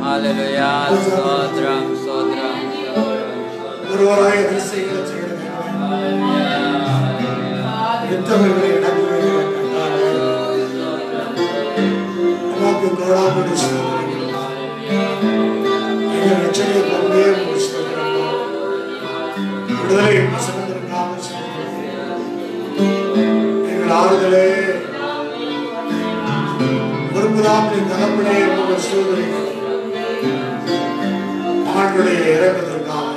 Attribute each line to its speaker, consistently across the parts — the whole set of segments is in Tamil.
Speaker 1: ஹalleluya ஸ்தோத்திரம் ஸ்தோத்திரம்
Speaker 2: ஒருவராய் அதிசயங்களை செய்ய யுத்தங்களை நடத்துவீர்கள் நமக்கு கோடாபடி எங்கள் ரட்சகரை கொண்டே விடுதலை வசனத்திற்காக எங்கள் ஆறுதலே பொறுப்புதாப்பின் தகப்பனே உங்கள் சூழ்நிலை ஆண்டுடைய இறக்கத்திற்காக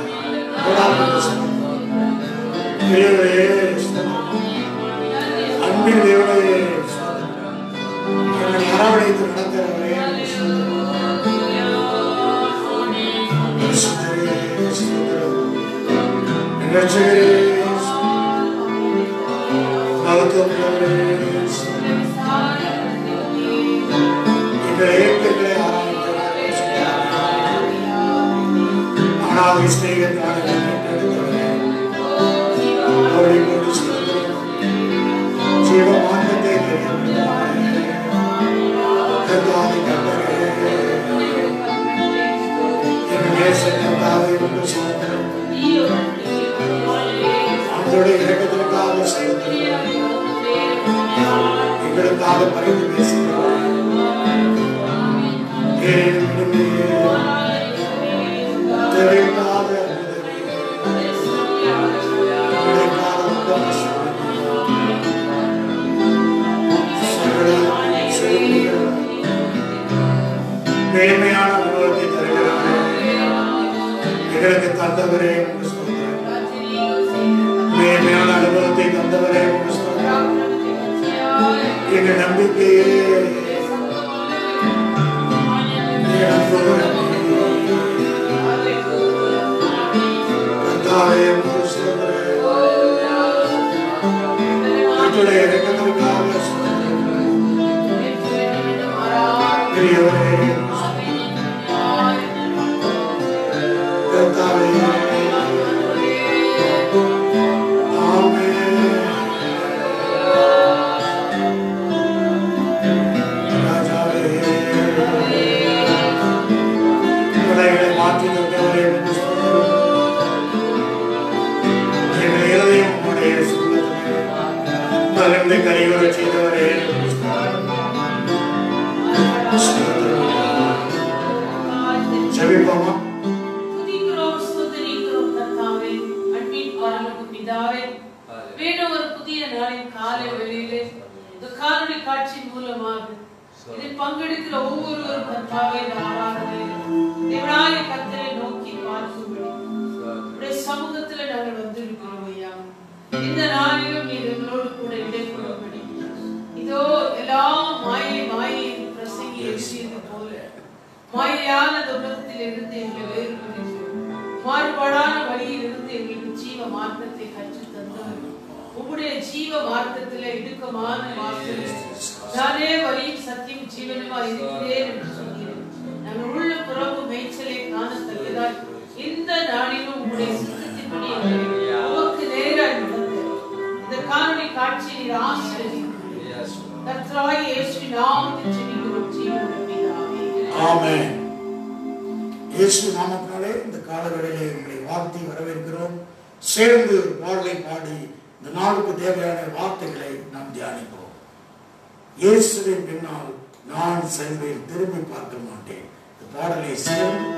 Speaker 2: அன்பின் தேவனையே எங்களை அரவணைத்து நடத்துகிறவரே ரட்சகரே மகத்துவமுள்ளவரே எங்களை ஏற்கனவே ஆனால் ஸ்நேகத்தால் ஜீவ மாற்றத்தை அவங்களுடைய இறக்கத்திற்காக எங்களுக்காக பரிந்து பேசுகிறார் மேன்மையான அனுபவத்தை தருகிறார் எங்களுக்கு தந்தவரே மேன்மையான அனுபவத்தை தந்தவரே எங்கள் நம்பிக்கையே சேர்ந்து பாடலை பாடி இந்த நாளுக்கு தேவையான வார்த்தைகளை நாம் தியானிப்போம். இயேசுவின் பின்னால் நான் செல்வேன், திரும்பி பார்க்க மாட்டேன். இந்த பாடலை சேர்ந்து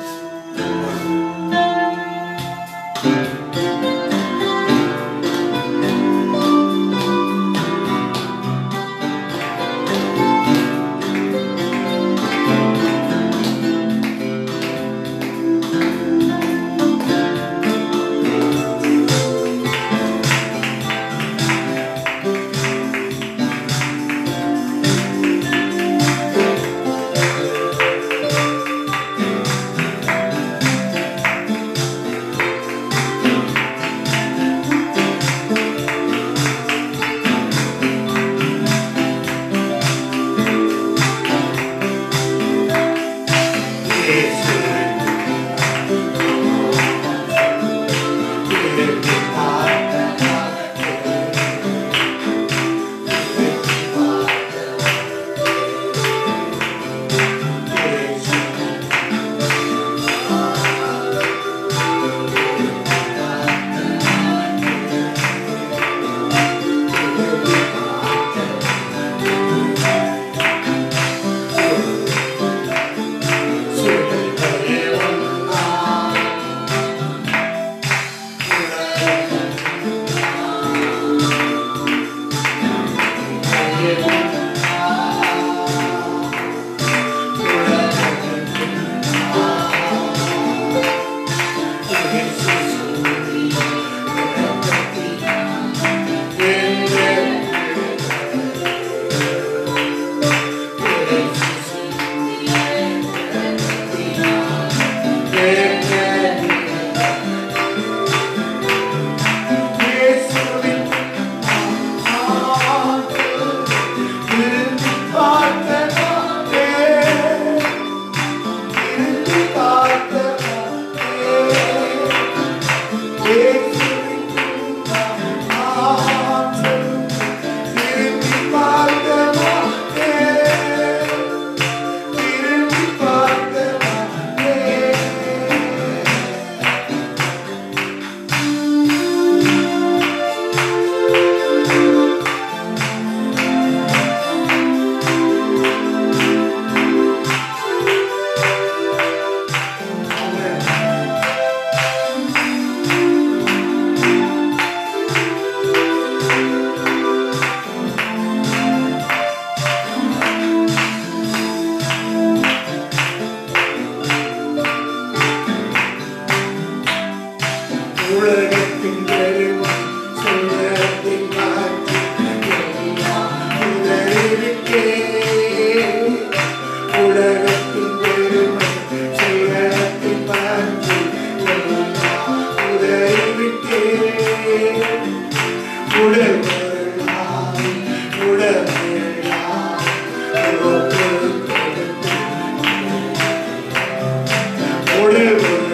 Speaker 2: உலகத்தின் பெருமை செல்வத்தின் காட்சி எல்லாம் உதறிவிட்டே. உலகத்தின் பெருமை செல்வத்தின் காட்சி எல்லாம் உதறிவிட்டே. உடல்வெல்லாம் உடல்வெல்லாம் உடல்வெல்லாம்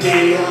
Speaker 3: Yes,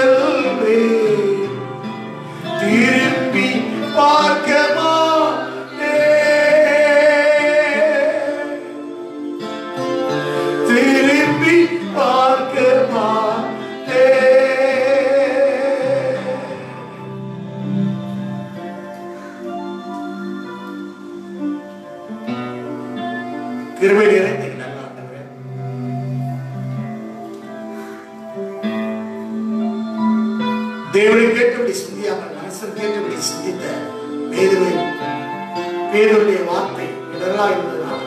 Speaker 2: செல்வேன் திரும்பி பார்க்க மாட்டேன் திரும்பி பார்க்க மாட்டேன் கிருபை நிறைந்த நல்ல ஆண்டவரே தேவனை கேட்டபடி சிந்தியாமல் மனசன் கேட்டபடி சிந்தித்த பேதுருடைய வார்த்தை இதெல்லாம் இருந்ததுனால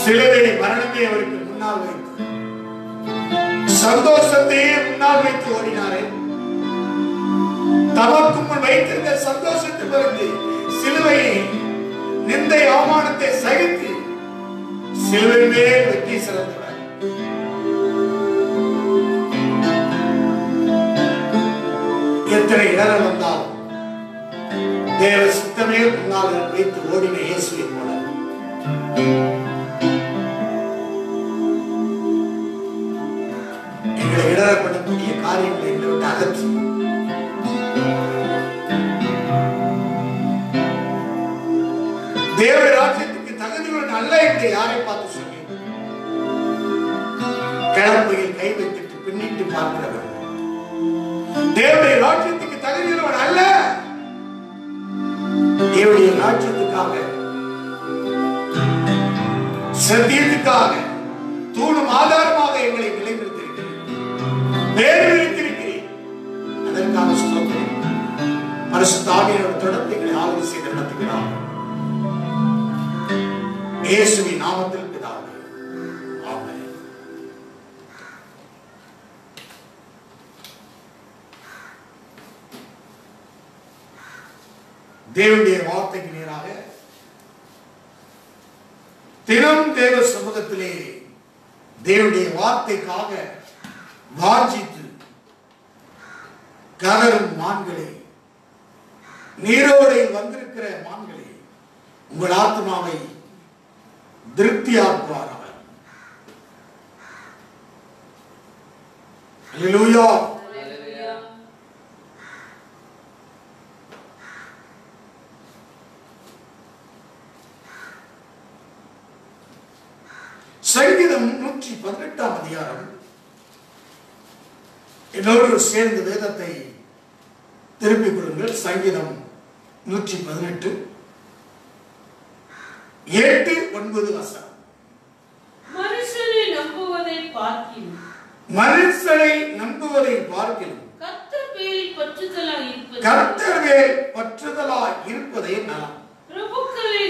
Speaker 2: சிலுவை மரணமே அவருக்கு முன்னால் வைத்து சந்தோஷத்தையே முன்னால் வைத்து ஓடினாரே தமக்கு முன் வைத்திருந்த சந்தோஷத்தை மறந்து சிலுவையை நிந்தை அவமானத்தை சகித்து சிலுவை மேல் வெற்றி சிறந்தவர் எத்தனை இடர்கள் வந்தாலும் தேவ சித்தமே முன்னால் வைத்து ஓடின இயேசுவை போல எங்களை இடரப்படக்கூடிய காரியங்களை எங்களை விட்டு அகற்றி தேவ ராஜ்யத்துக்கு தகுதியுடன் அல்ல என்று யாரை பார்த்து சொல்லி கிளம்பையில் கை வைத்துட்டு பின்னிட்டு பார்க்கிறவர் தேவனுடைய ராஜ்யத்துக்கு தகுதியுடன் அல்ல தேவனுடைய ராஜ்யத்துக்காக சத்தியத்துக்காக தூணும் ஆதாரமாக எங்களை நிலைநிறுத்திருக்கிறேன் வேறுவிருத்திருக்கிறேன் அதற்கான ஸ்தோத்திரம் பரிசுத்த ஆவியானவர் தொடர்ந்து எங்களை ஆளுகை செய்து நடத்துகிறார் இயேசுவின் நாமத்தில் பிதாவே ஆமென். தேவனுடைய வார்த்தைக்கு நேராக தினம் தேவ சமூகத்திலே தேவனுடைய வார்த்தைக்காக வாஞ்சித்து கதரும் மான்களை நீரோடையில் வந்திருக்கிற மான்களை உங்கள் ஆத்மாவை திருப்தியாக்குவார் அவர். அல்லேலூயா. சங்கீதம் 118 அதிகாரம். எல்லோரும் சேர்ந்து வேதத்தை திருப்பிக் கொள்ளுங்கள். சங்கீதம் 118 8-9 வசனம்.
Speaker 3: மனுஷனை நம்புவதை பார்க்கிலும் கர்த்தர் பேரில் பற்றுதலாய் இருப்பதே நலம். பிரபுக்களை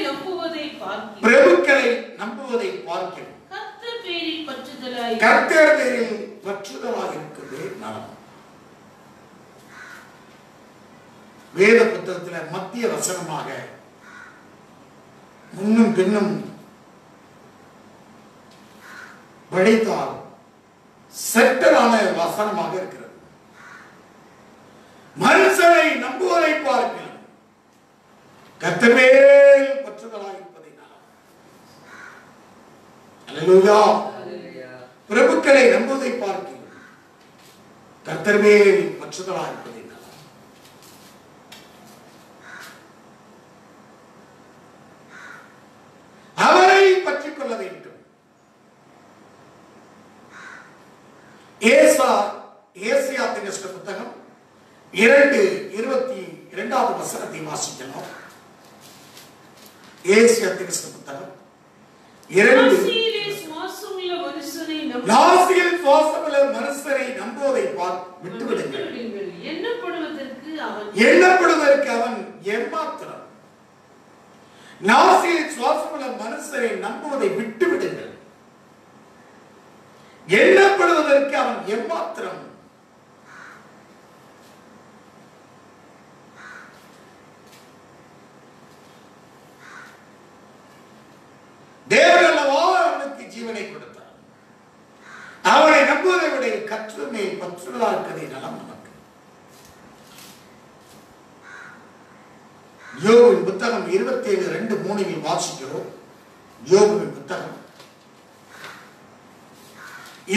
Speaker 3: நம்புவதை பார்க்கிலும் கர்த்தர் பேரில் பற்றுதலாய் இருப்பதே நலம். வேத புத்தகத்தில் மத்திய வசனமாக முன்னும் பின்னும் படித்தால் செட்டரான வசனமாக இருக்கிறது. மனுஷனை நம்புவதை பார்க்கிலும் கர்த்தர் மேல் பற்றுதலாய் இருப்பதை நலம். அல்லேலூயா. பிரபுக்களை நம்புவதை பார்க்கிலும் கர்த்தர் மேல் பற்றுதலாய் இருப்பதை நலம். அவரை பற்றிக் கொள்ள வேண்டும். ஏசாயா தீர்க்கதரிசி புத்தகம் 2:22 வசனத்தை வாசிக்கலாம். ஏசாயா தீர்க்கதரிசி புத்தகம் 2 நாசியில் சுவாசமுள்ள மனுஷரை நம்புவதை விட்டுவிடுங்கள். எண்ணப்படுவதற்கு அவன் எம்மாத்திரம். நாசியில் சுவாசமுள்ள மனுஷரை நம்புவதை விட்டுவிடுங்கள். எண்ணப்படுவதற்கு அவன் எம்மாத்திரம். தேவன் அல்லவா அவனுக்கு ஜீவனை கொடுத்தார். அவனை நம்புவதை விட கற்றுமை பற்றுதலா இருக்கிறதை நலம் நமக்கு. யோபுவின் புத்தகம் 27:2-3 வாசிக்கிறோம். யோபுவின் புத்தகம்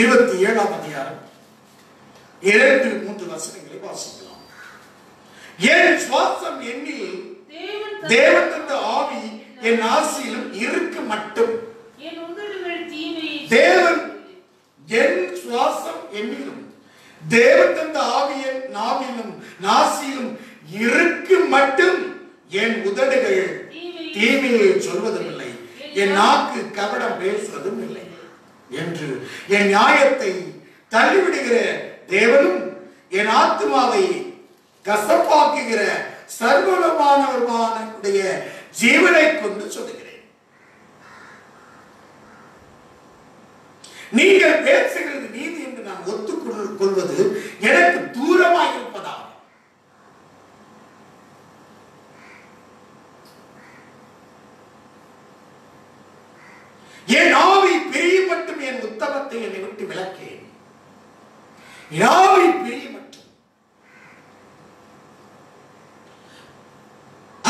Speaker 3: 27 அதிகாரம் 2-3 வசனங்களை வாசிக்கலாம். என் சுவாசம் என்னில் தேவன் தந்த ஆவி என் ஆசியிலும் இருக்கு மட்டும். தேவன் என் சுவாசம் என்னிலும் தேவன் தந்த ஆவி என் நாவிலும் நாசியிலும் இருக்கு மட்டும் என் உதடுகள் தீமையை சொல்வதும் இல்லை, என் நாக்கு கபடம் பேசுவதும் இல்லை என்று என் நியாயத்தை தள்ளிவிடுகிற தேவனும் என் ஆத்மாவை கசப்பாக்குகிற சர்வலமானவருடைய ஜீவனை கொண்டு சொல்லுகிறேன். நீங்கள் பேசுகிறது நீதி என்று நான் ஒத்துக்கொள்வது எனக்கு தூரமாக இருப்பதாக. என் ஆவி பிரிய மட்டும் என் உத்தமத்தை என்னை விட்டு விலக்கேன். என் ஆவி பிரிய மட்டும்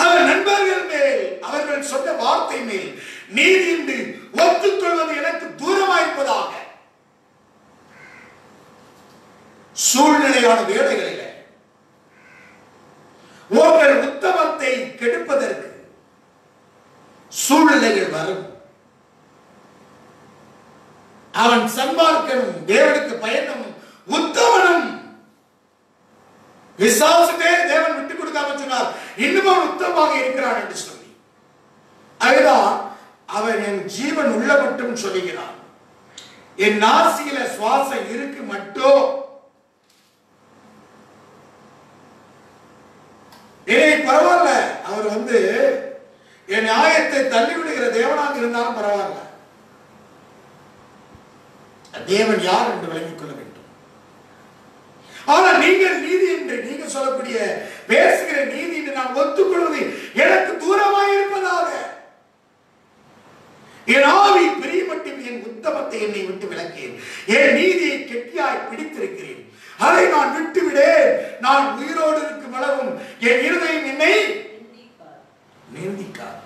Speaker 3: அவர் நண்பர்கள் மேல் அவர்கள் சொன்ன வார்த்தை மேல் நீதி என்று ஒத்துக்கொள்வது எனக்கு தூரமாயிருப்பதாக. சூழ்நிலையான வேலைகளில் உங்கள் உத்தமத்தை கெடுப்பதற்கு சூழ்நிலைகள் வரும். அவன் சன்மார்க்கனும் தேவனுக்கு பயனும் உத்தமனும். விசுவாசமே தேவன் விட்டுக் கொடுக்காம சொன்னார், இன்னும் அவன் உத்தமமாக இருக்கிறான் என்று சொல்லி. அதுதான் அவன் என் ஜீவன் உள்ள மட்டும் சொல்லுகிறான். என் நாசியில சுவாசம் இருக்கு மட்டும். பரவாயில்ல, அவர் என் நியாயத்தை தள்ளிவிடுகிற தேவனாக இருந்தாலும் பரவாயில்ல. தேவன் யார் என்று விளங்கிக் கொள்ள வேண்டும். ஆனால் நீங்கள் நீதி என்று நீங்க சொல்லக்கூடிய பேசுகிற நீதி என்று நான் ஒத்துக்கொள்வது எனக்கு தூரமாக இருப்பதாக. என் ஆவி பிரிய மட்டும் என் உத்தமத்தை என்னை விட்டு விலக்கேன். என் நீதியை கெட்டியாய் பிடித்திருக்கிறேன். அதை நான் விட்டுவிடேன். நான் உயிரோடு இருக்கும் அளவும் என் இருதயம் என்னை நிந்திக்காது.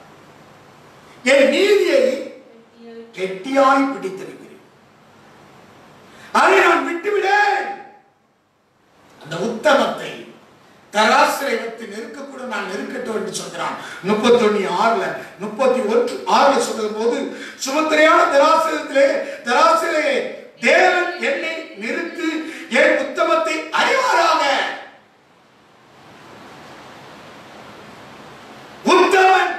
Speaker 3: என் நீதியை கெட்டியாய் பிடித்திருக்கிறேன். அதை நான் விட்டுவிடேன். அந்த உத்தமத்தை தராசிலை வைத்து நெருக்கக்கூட நான் நெருக்கட்டும் என்று சொல்கிறான். 31:6 சொல்லும் போது சுமத்திரையான தராசிலே தேவன் என்னை நிறுத்து என் உத்தமத்தை அறிவாராக. உத்தமன்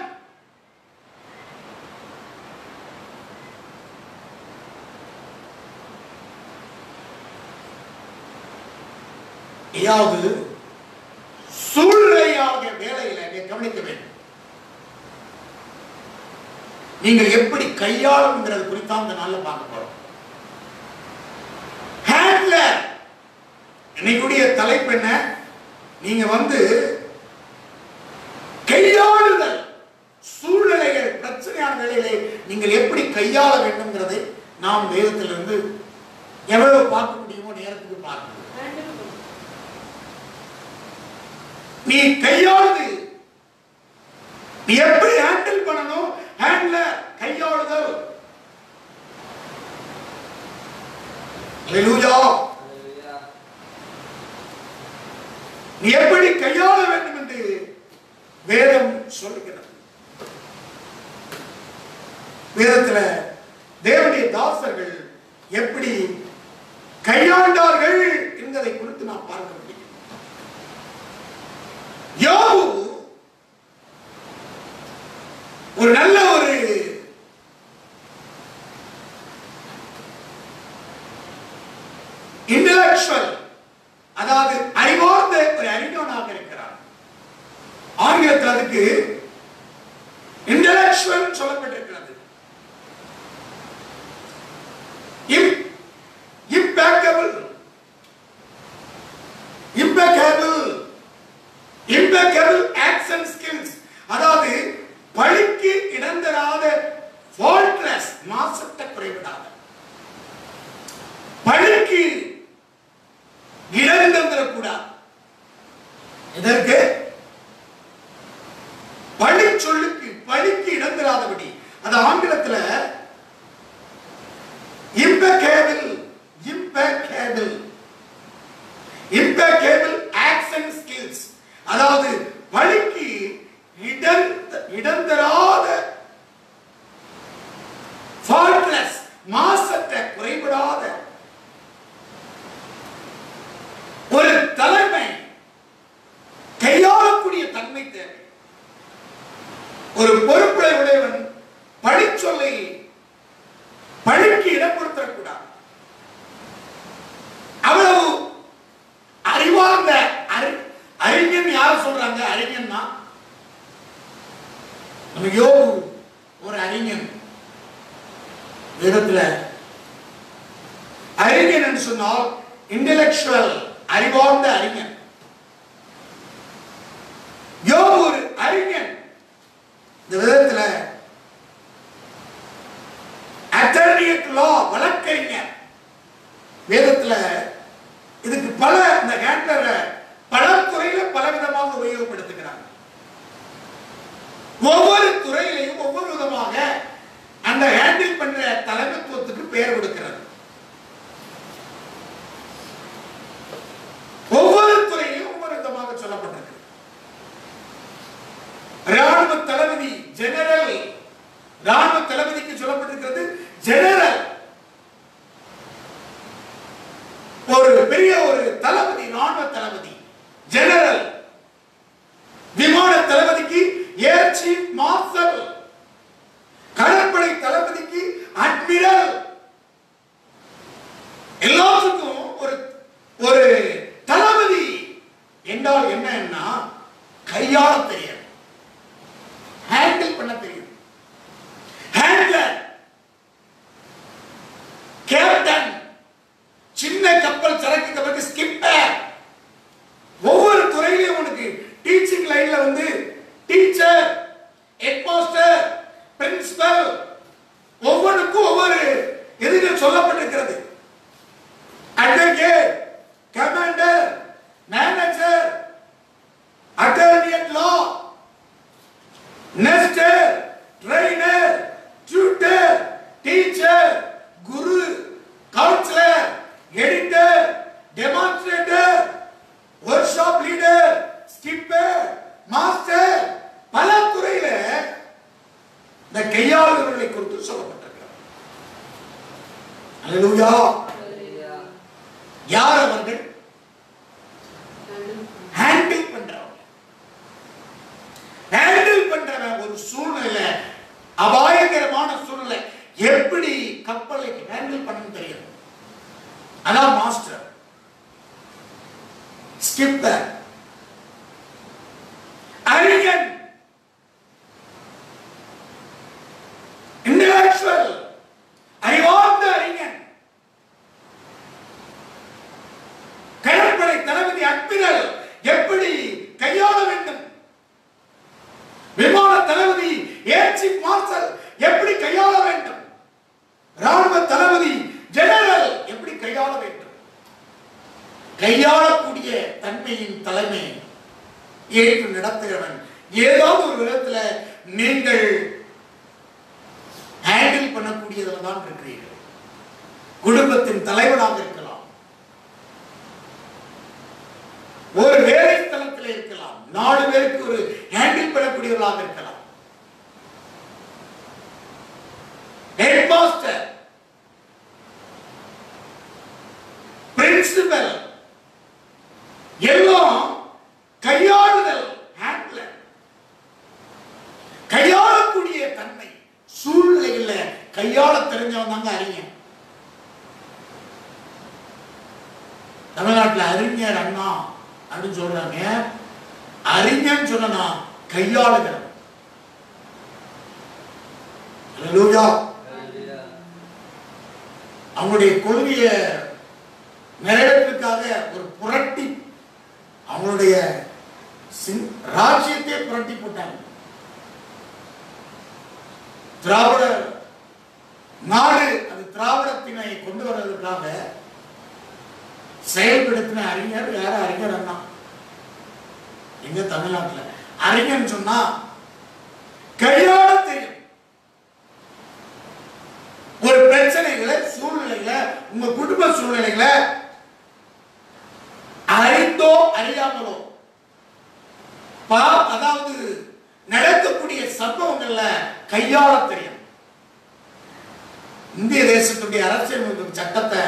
Speaker 3: ஏதாவது சூழ்நிலையாக வேலையில கவனிக்க வேண்டும். நீங்கள் எப்படி கையாளுங்கிறது குறித்தான் இந்த நாள்ல பார்க்க போறோம். ஹேண்ட்லர் இன்னைக்குடைய தலைப்பு என்ன? நீங்க கையாளுதல். சூழ்நிலைகள் பிரச்சனையான வேலைகளை நீங்கள் எப்படி கையாள வேண்டும்ங்கிறதை நாம் வேதத்திலிருந்து எவ்வளவு பார்க்க முடியுமோ நேரத்துக்கு பார்க்கணும். நீ கையாளுது, நீ எப்படி ஹேண்டில் பண்ணணும்? ஹேண்ட்லர் கையாளுதல். அல்லேலூயா. நீ எப்படி கையாள வேண்டும் என்று வேதம் சொல்லுகிறது. வேதத்துல தேவனுடைய தாசர்கள் எப்படி கையாண்டார்கள் என்பதை குறித்து நாம் பார்க்க முடியும். யோபு ஒரு நல்ல இன்டலெக்சுவல், அதாவது அறிவார்ந்த ஒரு அறிஞனாக இருக்கிறார். ஆங்கிலத்தில் அதுக்கு இன்டலெக்சுவல் சொல்லப்பட்டிருக்கிறது. impeccable action skills, அதாவது பழிக்கு இடந்தராத faultless, மாசற்ற குறைவிடாத, பழிக்கு இடந்தரக்கூடாது. இதற்கு பழி சொல்லுக்கு பழிக்கு இடந்தராதபடி, அது ஆங்கிலத்தில் impeccable அதாவது பழிக்கு இடந்தராத faultless, மாசற்ற, குறைபடாத ஒரு தலைமை, கையாளக்கூடிய தன்மை தேவை. ஒரு பொறுப்புரை உடையவன் பழிச்சொல்லை பழிக்கு இடம் கொடுத்தக்கூடாது. அவ்வளவு அறிவார்ந்த அறிஞன் யார் சொல்றாங்க? அறிஞன்னா நம்ம யோபு ஒரு அறிஞன். வேதத்துல அறிஞன் என்று சொன்னால் இன்டெலெக்சுவல், அறிவார்ந்த அறிஞன். யோபு ஒரு அறிஞன். இந்த விதத்துல அட்டர்னியட் லா, வழக்கறிஞர். வேதத்துல இதுக்கு பல இந்த ஹேண்ட்லரை பல துறையில பல விதமாக உபயோகப்படுத்துகிறாங்க. ஒவ்வொரு துறையிலையும் ஒவ்வொரு விதமாக அந்த ஹேண்டில் பண்ற தலைமைத்துவத்துக்கு பெயர் கொடுக்கிறது. ஒவ்வொரு துறையிலும் ஒவ்வொரு விதமாக சொல்லப்பட்டிருக்கு. ராணுவ தளபதி ஜெனரல், ராணுவ தளபதிக்கு சொல்லப்பட்டிருக்கிறது ஜெனரல். ஒரு பெரிய ஒரு தளபதி, ராணுவ தளபதி ஜெனரல். விமான தளபதிக்கு ஏர் சீஃப் மார்ஷல். கடற்படை தளபதிக்கு அட்மிரல். எல்லாத்துக்கும் ஒரு தளபதி என்றால் என்னன்னா கையாள தெரியும், ஹேண்டில் பண்ண தெரியும். ஹேண்ட்லர், கேப்டன், சின்ன கப்பல் சரக்கு கப்பலுக்கு ஸ்கிப்பர். ஒவ்வொரு துறையிலும் உனக்கு டீச்சிங் லைன்ல வந்து டீச்சர், ஹெட்மாஸ்டர், பிரின்சிபல், ஒவ்வொன்றுக்கும் ஒவ்வொரு எதுகள் சொல்லப்பட்டிருக்கிறது. Advocate, commander, manager, attorney at law, nestor, trainer, tutor, teacher, guru, counsellor, editor, demonstrator, workshop leader, skipper, master. பல துறையில இந்த கையாளுகிறவர்களை குறித்து சொல்லப்பட்டிருக்கிறது. அல்லேலூயா. யார் அவர்கள்? ஹேண்டில் பண்றவங்க. ஹேண்டில் பண்றவன் ஒரு சூழ்நிலை, அபாயகரமான சூழ்நிலை எப்படி கப்பலை ஹேண்டில் பண்ண தெரியும். அதான் மாஸ்டர். ஸ்கிப்பர், அறிஞன், இன்டெலெக்சுவல், அறிவார்ந்த அறிஞன். கடற்படை தளபதி அட்மிரல் எப்படி கையாள வேண்டும். விமான தளபதி ஏர் சீஃப் மார்ஷல் எப்படி கையாள வேண்டும். ராணுவ தளபதி ஜெனரல் எப்படி கையாள வேண்டும். கையாளக்கூடிய தன்மையின் தலைமை ஏற்று நடத்துகிறவன். ஏதாவது ஒரு விதத்துல நீங்கள் ஹேண்டில் பண்ணக்கூடியதில் தான் இருக்கிறீர்கள். குடும்பத்தின் தலைவனாக இருக்கலாம், ஒரு வேலை ஸ்தலத்தில் இருக்கலாம், 4 பேருக்கு ஒரு ஹேண்டில் பண்ணக்கூடியவர்களாக இருக்கலாம். ஹெட் மாஸ்டர், பிரின்சிபல், எல்லாம் கையாளுதல், ஹேண்ட்லர். கையாளக்கூடிய தன்மை, சூழ்நிலையில கையாள தெரிஞ்சவன் தாங்க அறிஞர். தமிழ்நாட்டில் அறிஞர் அண்ணா அப்படின்னு சொல்றாங்க. அறிஞர் சொன்னா கையாளுகிறவன். அவங்களுடைய கொள்கைய நிறைவேற்றுக்காக ஒரு புரட்டி, அவங்களுடைய ராஜ்யத்தை புரட்டி போட்டாங்க. திராவிட நாடு, அது திராவிடத்தினை கொண்டு வருவதற்காக செயல்படுத்தின அறிஞர் யார? அறிஞர் அண்ணா. எங்க தமிழ்நாட்டில் அறிஞர் சொன்னா கையாள தெரியும். ஒரு பிரச்சனைகளை, சூழ்நிலைகளை, உங்க குடும்ப சூழ்நிலைகளை அறிந்தோ அறியாமலோ அதாவது நடக்கக்கூடிய சம்பவங்கள்ல கையாள தெரியும். இந்திய தேசத்துடைய அரசியல் சட்டத்தை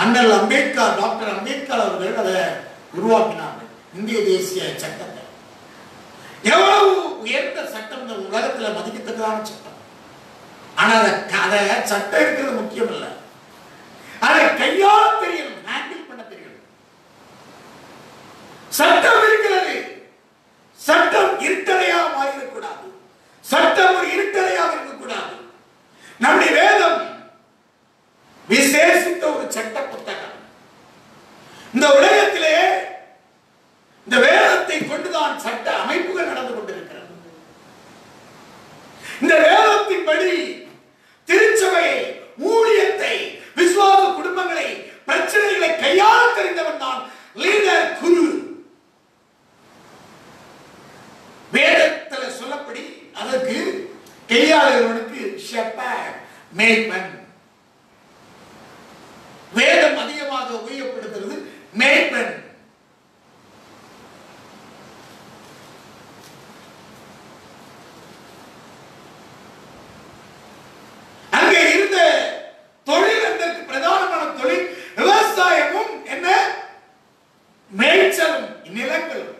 Speaker 3: அண்ணல் அம்பேத்கர், டாக்டர் அம்பேத்கர் அவர்கள் அதை உருவாக்கினார்கள். இந்திய தேசிய சட்டத்தை எவ்வளவு உயர்ந்த சட்டம் இந்த உலகத்தில் மதிக்கத்தக்கதான சட்டம். ஆனா அதை சட்டம் இருக்கிறது முக்கியம் இல்ல, அதை கையாள தெரியணும், ஹேண்டில் பண்ண தெரியணும். சட்டம் இருக்கிறது, சட்டம் இருட்டறையாக மாறிடக்கூடாது, சட்டம் ஒரு இருட்டறையாக இருக்கக்கூடாது. நம்முடைய வேதம் விசேஷித்த ஒரு சட்ட புத்தகம். இந்த உலகத்திலே இந்த வேதத்தை கொண்டுதான் சட்ட அமைப்புகள் நடந்து கொண்டிருக்கிறது. இந்த வேதத்தின்படி திருச்சபையை, ஊழியத்தை, விசுவாச குடும்பங்களை, பிரச்சனைகளை கையாள தெரிந்தவன் தான் லீடர், குரு. வேதத்தில் சொல்லப்படி அதற்கு கையாளுகிறவனுக்கு ஷெப்பர்ட், மேய்ப்பன். வேதம் அதிகமாக உபயோகப்படுத்துகிறது மேய்ப்பன். அங்கே இருந்த தொழில், அதற்கு பிரதானமான தொழில் விவசாயமும் என்ன, மேய்ச்சலும் நிலங்களும்.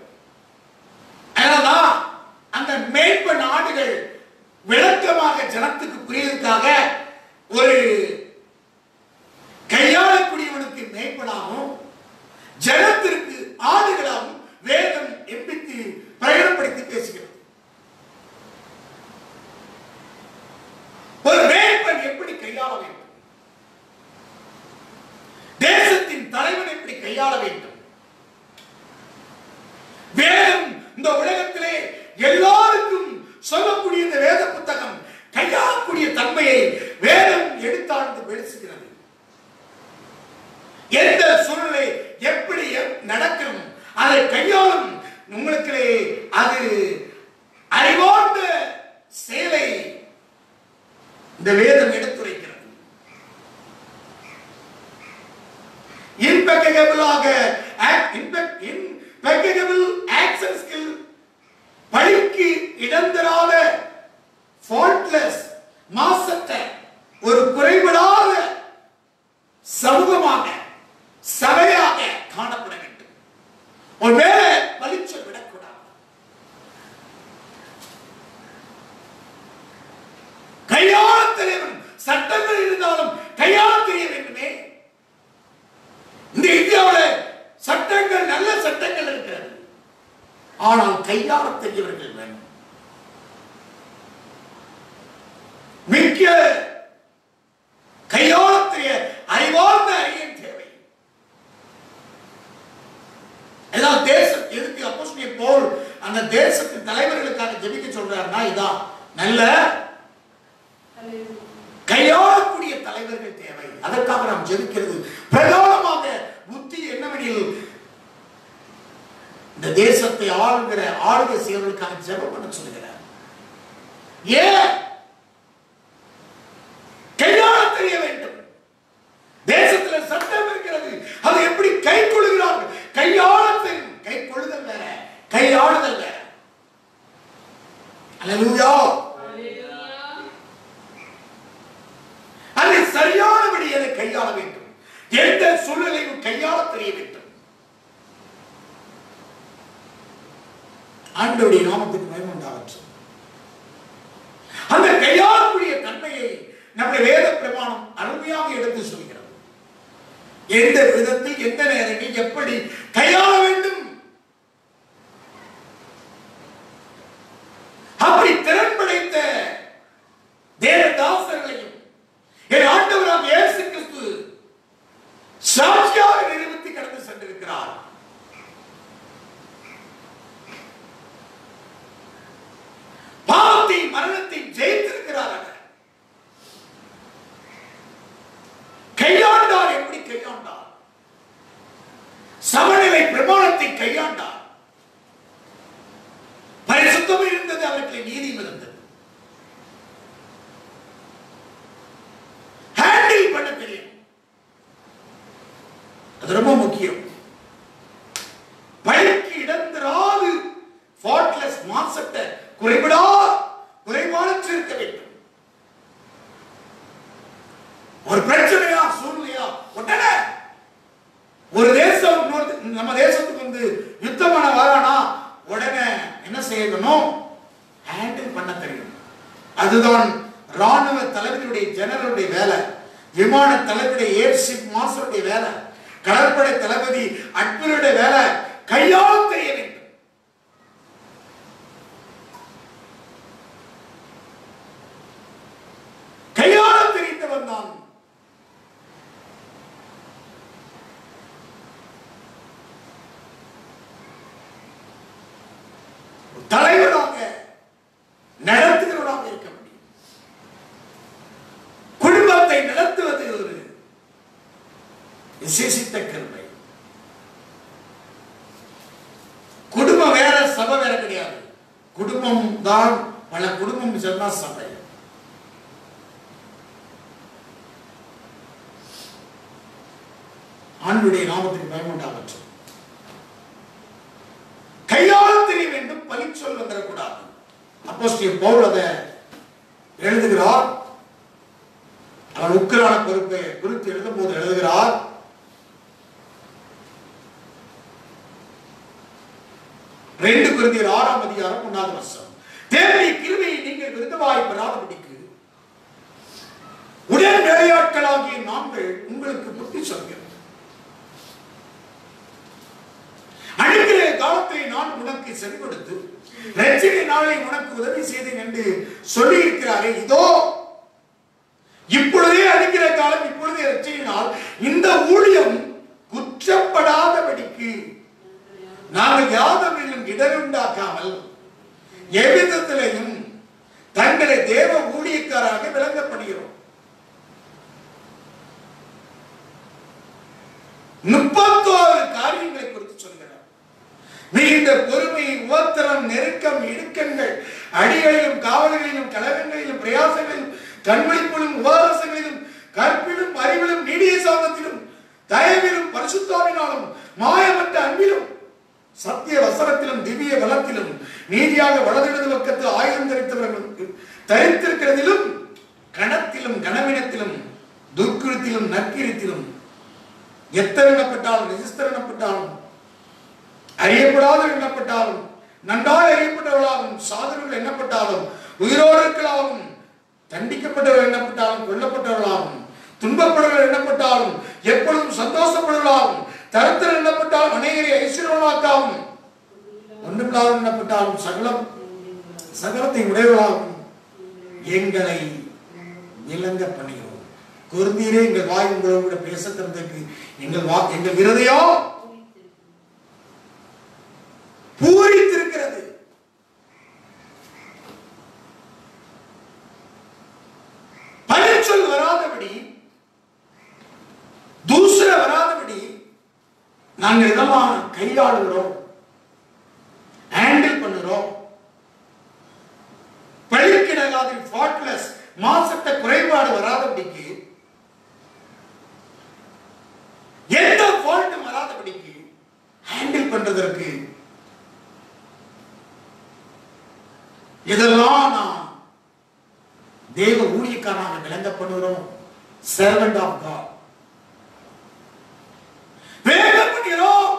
Speaker 3: அதனால்தான் அந்த மேய்ப்பன் ஆடுகள் விளக்கமாக ஜனத்துக்கு புரியதுக்காக ஒரு கையாளக்கூடியவனுக்கு மேய்ப்பனாகவும் ஜனத்திற்கு ஆடுகளாகவும் வேதம் எம்பித்து பிரகடனப்படுத்தி பேசுகிறது. ஒரு மேய்ப்பன் எப்படி கையாள வேண்டும், தேசத்தின் தலைவன் எப்படி கையாள வேண்டும், வேதம் இந்த உலகத்திலே எல்லாருக்கும் சொல்லக்கூடிய இந்த வேத புத்தகம் கையாளக்கூடிய தன்மையை வேதம் எடுத்தாழ்ந்து பேசுகிறது. எந்த சூழ்நிலை எப்படி நடக்கும், அதை கையாளும் உங்களுக்கு அது அறிவார்ந்த செயலை இந்த வேதம் எடுத்துரைக்கிறது. இம்பெக்கபிள் ஆக்ஷன் ஸ்கில், பழிக்கு இடந்தராத, ஃபால்ட்லெஸ், மாசற்ற, ஒரு குறைபடாத சமூகமாக, சபையாக காணப்பட வேண்டும். ஒருவேளை பலிச்ச விடக்கூடாது. கையாள தெரியவன், சட்டங்கள் இருந்தாலும் கையாள தெரிய வேண்டுமே. இந்த இந்தியாவில் சட்டங்கள், நல்ல சட்டங்கள் இருக்கிறது, ஆனால் கையாள தெரியவர்கள் வேண்டும். மிக்க கையாள தெரிய அறிவார்ந்த அறியன் தேவை. ஏதாவது தேசம் எதுக்கு அப்போஸ்தலன் பவுல் அந்த தேசத்தின் தலைவர்களுக்காக ஜெபிக்க சொல்றாருன்னா இதான் நல்ல கையாளக்கூடிய தலைவர்கள் தேவை. அதற்காக நாம் ஜெபிக்கிறது. பிரதானமாக புத்தி என்னவெனில் இந்த தேசத்தை ஆளுகை செய்வதற்காக ஜெபம் பண்ண சொல்லுகிறார். ஏன் கையாள தெரிய வேண்டும். தேசத்தில் சட்டம் இருக்கிறது, அது எப்படி கை கொள்ளுகிறார்கள். கையாள தெரியும். கை கொள்ளுதல் வேற, கையாளுதல் வேற. அல்லேலூயா. அதை சரியானபடி அதை கையாள வேண்டும். எந்த சூழ்நிலையும் கையாள தெரிய வேண்டும். ஆண்டவருடைய நாமத்துக்கு மகிமை உண்டாகட்டும். அந்த கையாளக்கூடிய தன்மையை நம்முடைய வேத பிரமாணம் அருமையாக எடுத்து சொல்கிறது. எந்த விதத்தில், எந்த நேரத்தில் எப்படி கையாள வேண்டும். அப்படி திறன் படைத்த தேவதாசர்களையும் என் ஆண்டவராக இயேசு கிறிஸ்து சாட்சியாக நிரூபித்து கடந்து சென்றிருக்கிறார். பாவத்தை, மரணத்தை ஜெயித்திருக்கிறார். கையாண்டார். எப்படி கையாண்டார்? சமநிலை பிரமாணத்தை கையாண்டார். பரிசுத்தம் இருந்தது, அவர்களுக்கு நீதியும் இருந்தது. ஹேண்டில் பண்ண தெரியும். அது ரொம்ப முக்கியம். பழிக்கு நம்ம தேசத்துக்கு வந்து யுத்தம் பண்ண வரானா உடனே என்ன செய்யணும்? ஹேண்டில் பண்ண தெரியும். அதுதான் ராணுவ தளபதியுடைய ஜெனரலுடைய வேலை, விமான தளபதி ஏர்ஷிப் மாஸ்டருடைய வேலை, கடற்படை தளபதி அட்மிரலுடைய வேலை. கையாள தெரிய வேண்டும். கையாள தெரிந்தவன் தான் தலைவராக நடத்துகிறவராக இருக்க முடியும். குடும்பத்தை நடத்துவது ஒரு விசேஷித்த கருணை. குடும்பம் வேற, சபை வேற கிடையாது. குடும்பம் தான் பல குடும்பம் சொன்னா சபை. ஆண்டுடைய நாமத்துக்கு பயமுண்டாகட்டும். கையாள தெரிய வேண்டும், பழி சொல் வந்துடக்கூடாது. அப்போஸ்தலன் பவுல் அதை எழுதுகிறார். அவர் உக்கிரான பொறுப்பை குறித்து எழுதும் போது எழுதுகிறார், 2 கொரிந்தியர் 6ஆம் அதிகாரம் 1ஆவது வசனம். தேவனுடைய கிருபையை நீங்கள் விருதமாய் பெறாதபடிக்கு உடன் வேலையாட்களாகிய நாங்கள் உங்களுக்கு புத்தி சொல்கிறோம். அனுக்கிற காலத்தை நான் உனக்கு செவி கொடுத்து இரட்சணிய நாளை உனக்கு உதவி செய்தேன் என்று சொல்லி இருக்கிறாரே, இதோ இப்பொழுதே அனுக்கிற காலம், இப்பொழுதே இரட்சணிய நாள். இந்த ஊழியம் குற்றப்படாதபடிக்கு நாங்கள் யாதொன்றிலும் இடருண்டாக்காமல் எவ்விதத்திலையும் தங்களை தேவ ஊழியக்காராக விளங்கப்படுகிறோம். 36 காரியங்களை குறித்து சொல்கிறார். மிகுந்த பொறுமை, உபத்திரம், நெருக்கம், இடுக்கங்கள், அடிகளிலும் காவல்களிலும் கலகங்களிலும் பிரயாசங்களிலும் கண்மணிப்பிலும் உபவாசங்களிலும் கற்பிலும் அறிவிலும் நீடிய சாந்தத்திலும் தயவிலும் பரிசுத்தாவினாலும் மாயமற்ற அன்பிலும் சத்திய வசனத்திலும் திவ்ய பலத்திலும் நீதியாக வலதிடது பக்கத்தில் ஆயுதம் தரித்தவர்களுக்கு தரித்திருக்கிறதிலும் கணத்திலும் கனவினத்திலும் துர்க்கிருத்திலும் நற்கிருத்திலும் எத்தனை எண்ணப்பட்டாலும் ரெஜிஸ்டர் எண்ணப்பட்டாலும் அறியப்படாத எண்ணப்பட்டாலும் நன்றாக அறியப்பட்டவர்களாகவும் சாதனங்கள் எண்ணப்பட்டாலும் உயிரோடுகளாகவும் தண்டிக்கப்பட்டவர்கள் எண்ணப்பட்டாலும் கொல்லப்பட்டவர்களாகவும் துன்பப்படுவர்கள் எண்ணப்பட்டாலும் எப்பொழுதும் சந்தோஷப்படுவர்களாகவும் தரத்தில் எண்ணப்பட்டாலும் அநேகரை ஐஸ்வர்யவாக்காகவும் ஒன்றுமில்லாத எண்ணப்பட்டாலும் சகலத்தை உடையவர்களாகவும் எங்களை விளங்க பண்ணுகிறோம். கொரிந்தியரே, எங்கள் வாய் உங்களோட பேச திறந்ததுக்கு எங்கள் இருதயம் பூரித்திருக்கிறது. பழிச்சொல் வராதபடி, தூசர வராதபடி நாங்கள் இதெல்லாம் கையாளுகிறோம், ஹேண்டில் பண்ணுறோம். பழிக்கிடங்காத ஃபால்ட்லெஸ், மாசற்ற குறைபாடு வராதபடிக்கு, எந்த ஃபால்ட்டும் வராதபடிக்கு ஹேண்டில் பண்றதற்கு இதெல்லாம் நான் தேவ ஊழியக்காரனாக விளங்கப்படுகிறோம். servant of God விளங்கப்படுகிறோம்.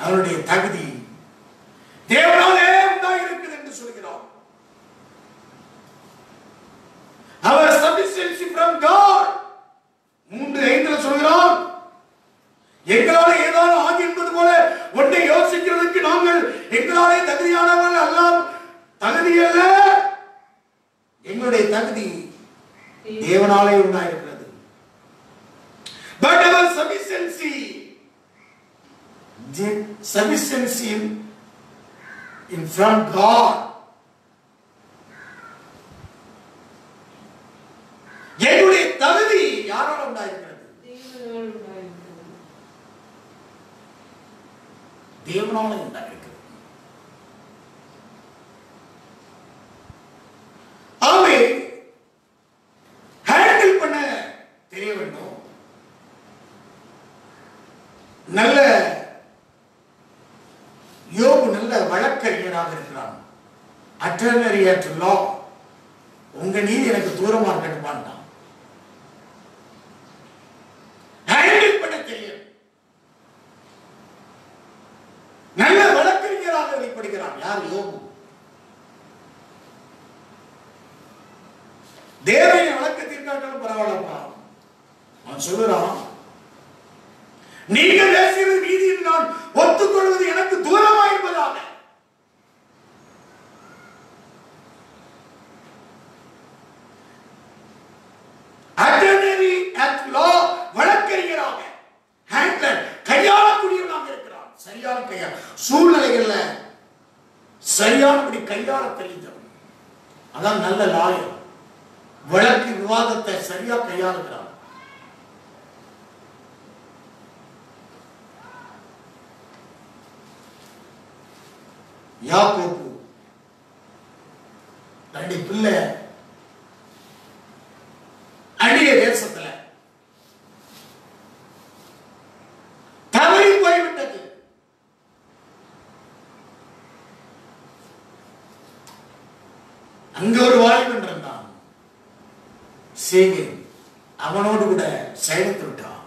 Speaker 3: அவருடைய தகுதி தேவனாலே உண்டாயிருக்குது என்று சொல்கிறார். அவர் sufficiency from God 3:5 சொல்கிறார், எங்களால் ஏதாவது ஆகி என்பது போல ஒன்றை யோசிக்கிறதுக்கு நாங்கள் எங்களாலே தகுதியானவர்கள் அல்ல, தகுதியல்ல, எங்களுடைய தகுதி தேவனாலே உண்டாயிருக்கிறது. But our sufficiency in front of God, என்னுடைய தகுதி யாரால் உண்டாயிருக்கிறது? தேவனால உண்டாயிருக்கிறது. ஆகவே ஹேண்டில் பண்ண தெரிய வேண்டும். நல்ல யோபு நல்ல வழக்கறிஞராக இருக்கிறான். அட்டர்னரி அட் லா, உங்க நீதி எனக்கு தூரமா இருக்கட்டுமான்ட்டான். யார்? யோபு. தேவனை வழக்கத்திற்காக பரவாயில்லப்பா. அவன் சொல்லுறான், நீங்கள் பேசுகிறது நீதியில் நான் ஒத்துக்கொள்வது எனக்கு தூரமாயிருப்பதாக. அட்டர்னரி அட் லா, வழக்கறிஞராக ஹேண்ட்லர் கையாளக்கூடியவனாக இருக்கிறான். சரியான கையாள சூழ்நிலைகள்ல சரியானபடி கையாள தெரிந்தவன். அதான் நல்ல லாயர். வழக்கு விவாதத்தை சரியா கையாளுகிறான். யாக்கோபு 2 பிள்ளை அந்நிய தேசத்துல தவறி போய்விட்டது. அங்க ஒரு வாலிபன் இருந்தான், சேகேம். அவனோடு கூட செயலித்து விட்டான்.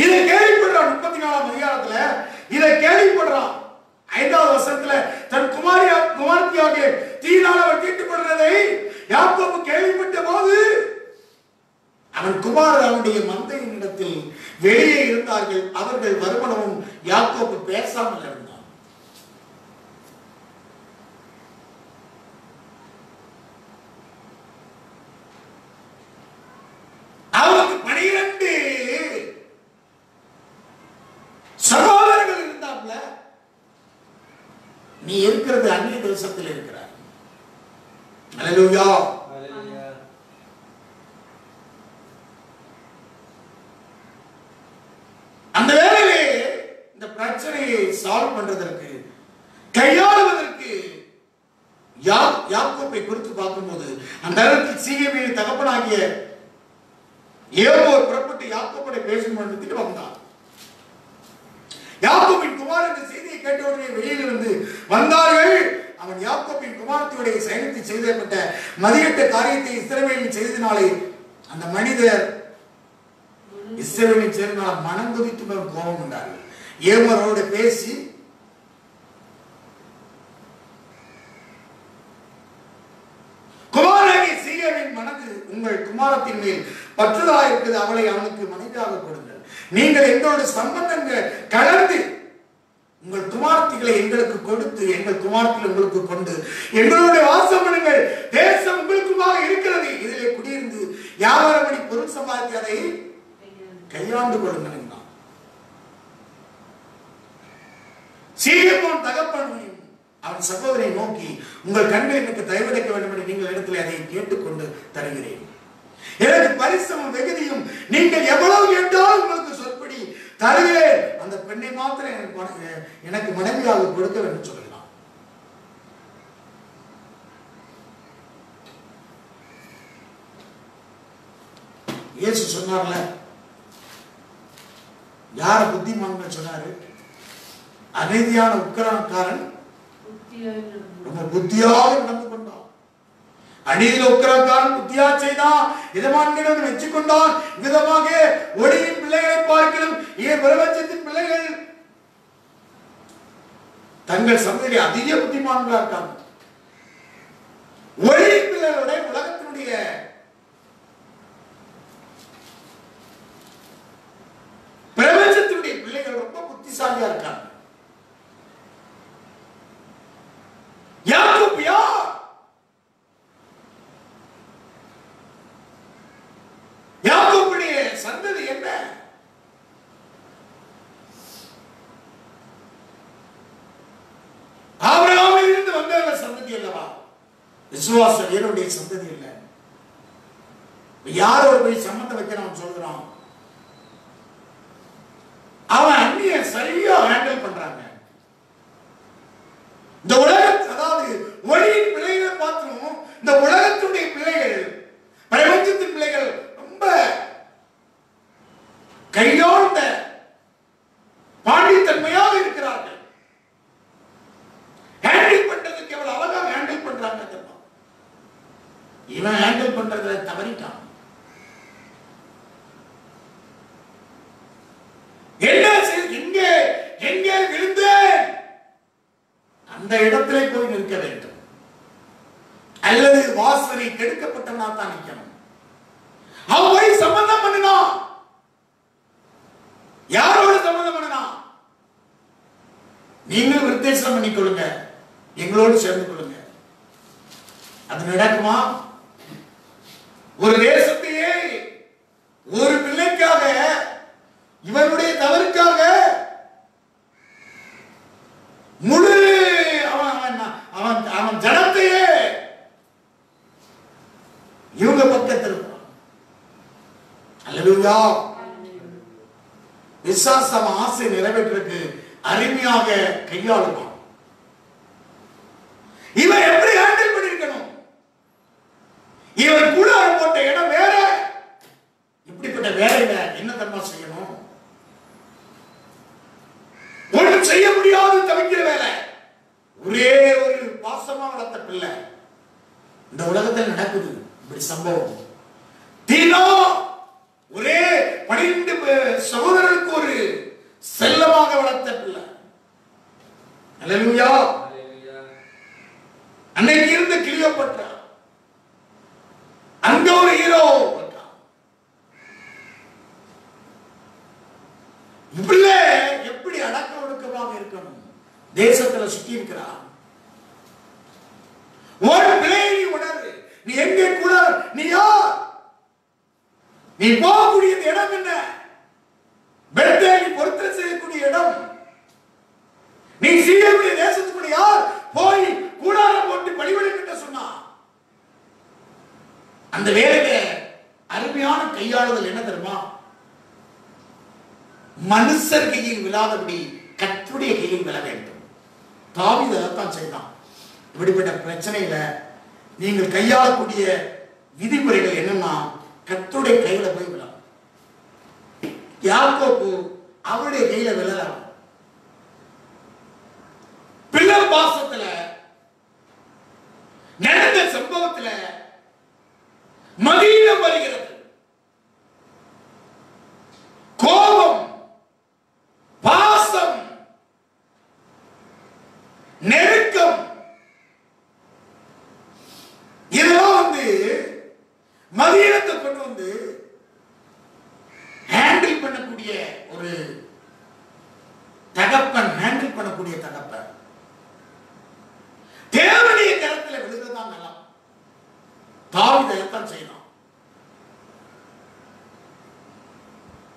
Speaker 3: இதை கேள்விப்படுறான். 34ஆம் அதிகாரத்துல இதை கேள்விப்படுறான். 5வது வசனத்துல தன் குமாரத்தியாக தீயினால் அவன் தீட்டுப்படுறதை யாக்கோபு கேள்விப்பட்ட போது அவன் குமாரர் அவனுடைய மந்தையின் இடத்தில் வெளியே இருந்தார்கள். அவர்கள் வருமனவும் யாக்கோபு பேசாமல் இருந்தான். அவனுக்கு 12 சகோதரர்கள் இருந்தாப்ல. நீ இருக்கிறது அந்நிய தேசத்தில் இருக்கிறார். அல்லேலூயா. அந்த வேளையிலே இந்த பிரச்சனையை சால்வ் பண்றதற்கு கையாளுவதற்கு யாக்கோபை குறித்து பார்க்கும்போது அந்த நேரத்தில் சீகேமின் தகப்பனாகிய ஏபோர் புறப்பட்டு யாக்கோபை பேசும் மண்டலத்தில் வந்தார். யாக்கோபின் குமாரன் இந்த செய்தியை கேட்டவுடனே வெளியிலிருந்து வந்தார்கள். அவன் யாக்கோபின் குமாரத்தியுடைய சயனத்தை செய்தப்பட்ட மதியட்ட காரியத்தை இஸ்ரவேலில் செய்ததினாலே அந்த மனிதர் இஸ்ரவேலில் சேர்ந்தால் மனம் கொதித்து கோபம் உண்டார்கள். ஏமரோடு பேசி குமாரனை சீகேமின் மனது உங்கள் குமாரத்தின் மேல் பற்றுதலாக இருக்குது, அவளை அவனுக்கு மனைவியாக கொடுங்கள். நீங்கள் எங்களோட சம்பந்தங்கள் கலந்து உங்கள் குமாரத்திகளை எங்களுக்கு கொடுத்து எங்கள் குமாரத்தில் உங்களுக்கு கொண்டு எங்களுடைய வாசம் பண்ணுங்கள். தேசம் உங்களுக்குமாக இருக்கிறது, இதிலே குடியிருந்து வியாபாரம் பண்ணி பொருள் சம்பாதித்து அதை கையாண்டு கொள்ளுங்கள். சீகேமின் தகப்பன் அவன் சகோதரை நோக்கி, உங்கள் கண்கள் எனக்கு தயவடைக்க வேண்டும் என்று நீங்கள் இடத்துல அதை கேட்டுக்கொண்டு தருகிறேன். எனக்கு பரிசமும் வெகுதியும் நீங்கள் எவ்வளவு கேட்டாலும் உங்களுக்கு சொற்படி தருகிறேன். அந்த பெண்ணை மாத்திரம் எனக்கு மனைவியாக கொடுக்க வேண்டும் சொல்லலாம். இயேசு சொன்னார்ல, யார புத்திமான்கள் சொன்னாரு? அநீதியான உக்கிரக்காரன் ரொம்ப புத்தியாக நடந்து கொண்டான். அநீதியில உக்கிரக்காரன் புத்தியா செய்தான், இதமான்களிடம் வெச்சுக்கொண்டான். விதமாக ஒளியின் பிள்ளைகளை பார்க்கணும் பிரபஞ்சத்தின் பிள்ளைகள் தங்கள் சந்ததியை அதிக புத்திமான்களா இருக்காங்க. ஒளியின் பிள்ளைகளுடைய உலகத்தினுடைய பிரபஞ்சத்தினுடைய பிள்ளைகள் ரொம்ப புத்திசாலியா இருக்காங்க. யாக்கோபு யார்? யாக்கோபுடைய சந்ததி என்ன? ஆபிரகாமில் இருந்து வந்த சந்ததி அல்லவா? விசுவாச வீரனுடைய சந்ததி இல்ல. யாரோட போய் சம்பந்தம் வைக்கிறான் சொல்றான். அவன் அந்நிய சரியா ஹேண்டில் பண்றாங்க. இந்த உலகத்து, அதாவது ஒளியின் பிள்ளைகளை பார்த்தும் இந்த உலகத்துடைய பிள்ளைகள் பிரபஞ்சத்தின் பிள்ளைகள் ரொம்ப கையாண்ட பாண்டித்தன்மையாக இருக்கிறார்கள். ஹேண்டில் பண்றதுக்கு எவ்வளவு அழகா ஹேண்டில் பண்றாங்க. இவன் ஹேண்டில் பண்றதுல தவறிட்டான். என்ன எங்கே எங்கே விழுந்தேன்? அந்த அந்த இடத்திலே போய் நிற்க வேண்டும், அல்லது வாசனை கெடுக்கப்பட்டவனா தான் நிற்கணும். அவன் போய் சம்பந்தம் பண்ணினா, யாரோட சம்பந்தம் பண்ணினா? நீங்கள் விருத்தேசனம் பண்ணிக்கொள்ளுங்க, எங்களோடு சேர்ந்து கொள்ளுங்க. அது நடக்குமா? ஒரு தேசத்தையே ஒரு பிள்ளைக்காக, இவருடைய தவறுக்காக முழு அவன் ஜனத்தையே இவங்க பக்கத்தில் அல்லேலூயா. விசுவாசம் ஆசை நிறைவேற்றுக்கு அருமையாக கையாளுவான். இவன் எப்படி ஹேண்டில் பண்ணிருக்கணும்? இவன் கூட போட்ட இடம் வேற. இப்படிப்பட்ட வேலையில என்ன தர்மா செய்யணும்? ஒன்றும் செய்ய முடியாது, தவிக்கிற வேலை. ஒரே ஒரு பாசமா வளர்த்த பிள்ளை. இந்த உலகத்தில் நடக்குது இப்படி சம்பவம். தீனோ ஒரே 12 சகோதரருக்கு ஒரு செல்லமாக வளர்த்த பிள்ளை. அல்லேலூயா. அன்னைக்கு இருந்த கிளியோபட்ரா, அங்க ஒரு ஹீரோ. இவ்வளவு எப்படி அடக்க ஒடுக்கமாக இருக்கணும்? தேசத்துல சுத்தி இருக்கிறான். ஒரு பிள்ளையை நீ உணர்வு. நீ எங்கே கூட, நீ யார்? நீ போகக்கூடிய இடம் என்ன? பெத்தேலி பொருத்தனை செய்யக்கூடிய இடம். நீ செய்யக்கூடிய தேசத்துக்குள்ள யார்? போய் கூடாரம் போட்டு பலிபலிக்கிட்ட சொன்னா. அந்த வேலையில அருமையான கையாளுதல் என்ன தெரியுமா? மனுஷர் கையில் விழாதபடி கர்த்தருடைய கையில் விழ வேண்டும். தாவீது அதைத்தான் செய்தான். இப்படிப்பட்ட பிரச்சனையில நீங்கள் கையாளக்கூடிய விதிமுறைகள் என்னன்னா, கர்த்தருடைய கையில போய் விழ. யாக்கோபு அவருடைய கையில விழலாம். பிள்ளை பாசத்துல நடந்த சம்பவத்துல மதீனம் வருகிறது. கோபம், பாசம், நெருக்கம், இதெல்லாம் மதீனத்தை கொண்டு வந்து ஹேண்டில் பண்ணக்கூடிய ஒரு தகப்பன், ஹேண்டில் பண்ணக்கூடிய தகப்பன் தேவனுடைய கரத்தில் விழுகிறதான் நல்லா. தாவீது எல்லாம் செய்யலாம்.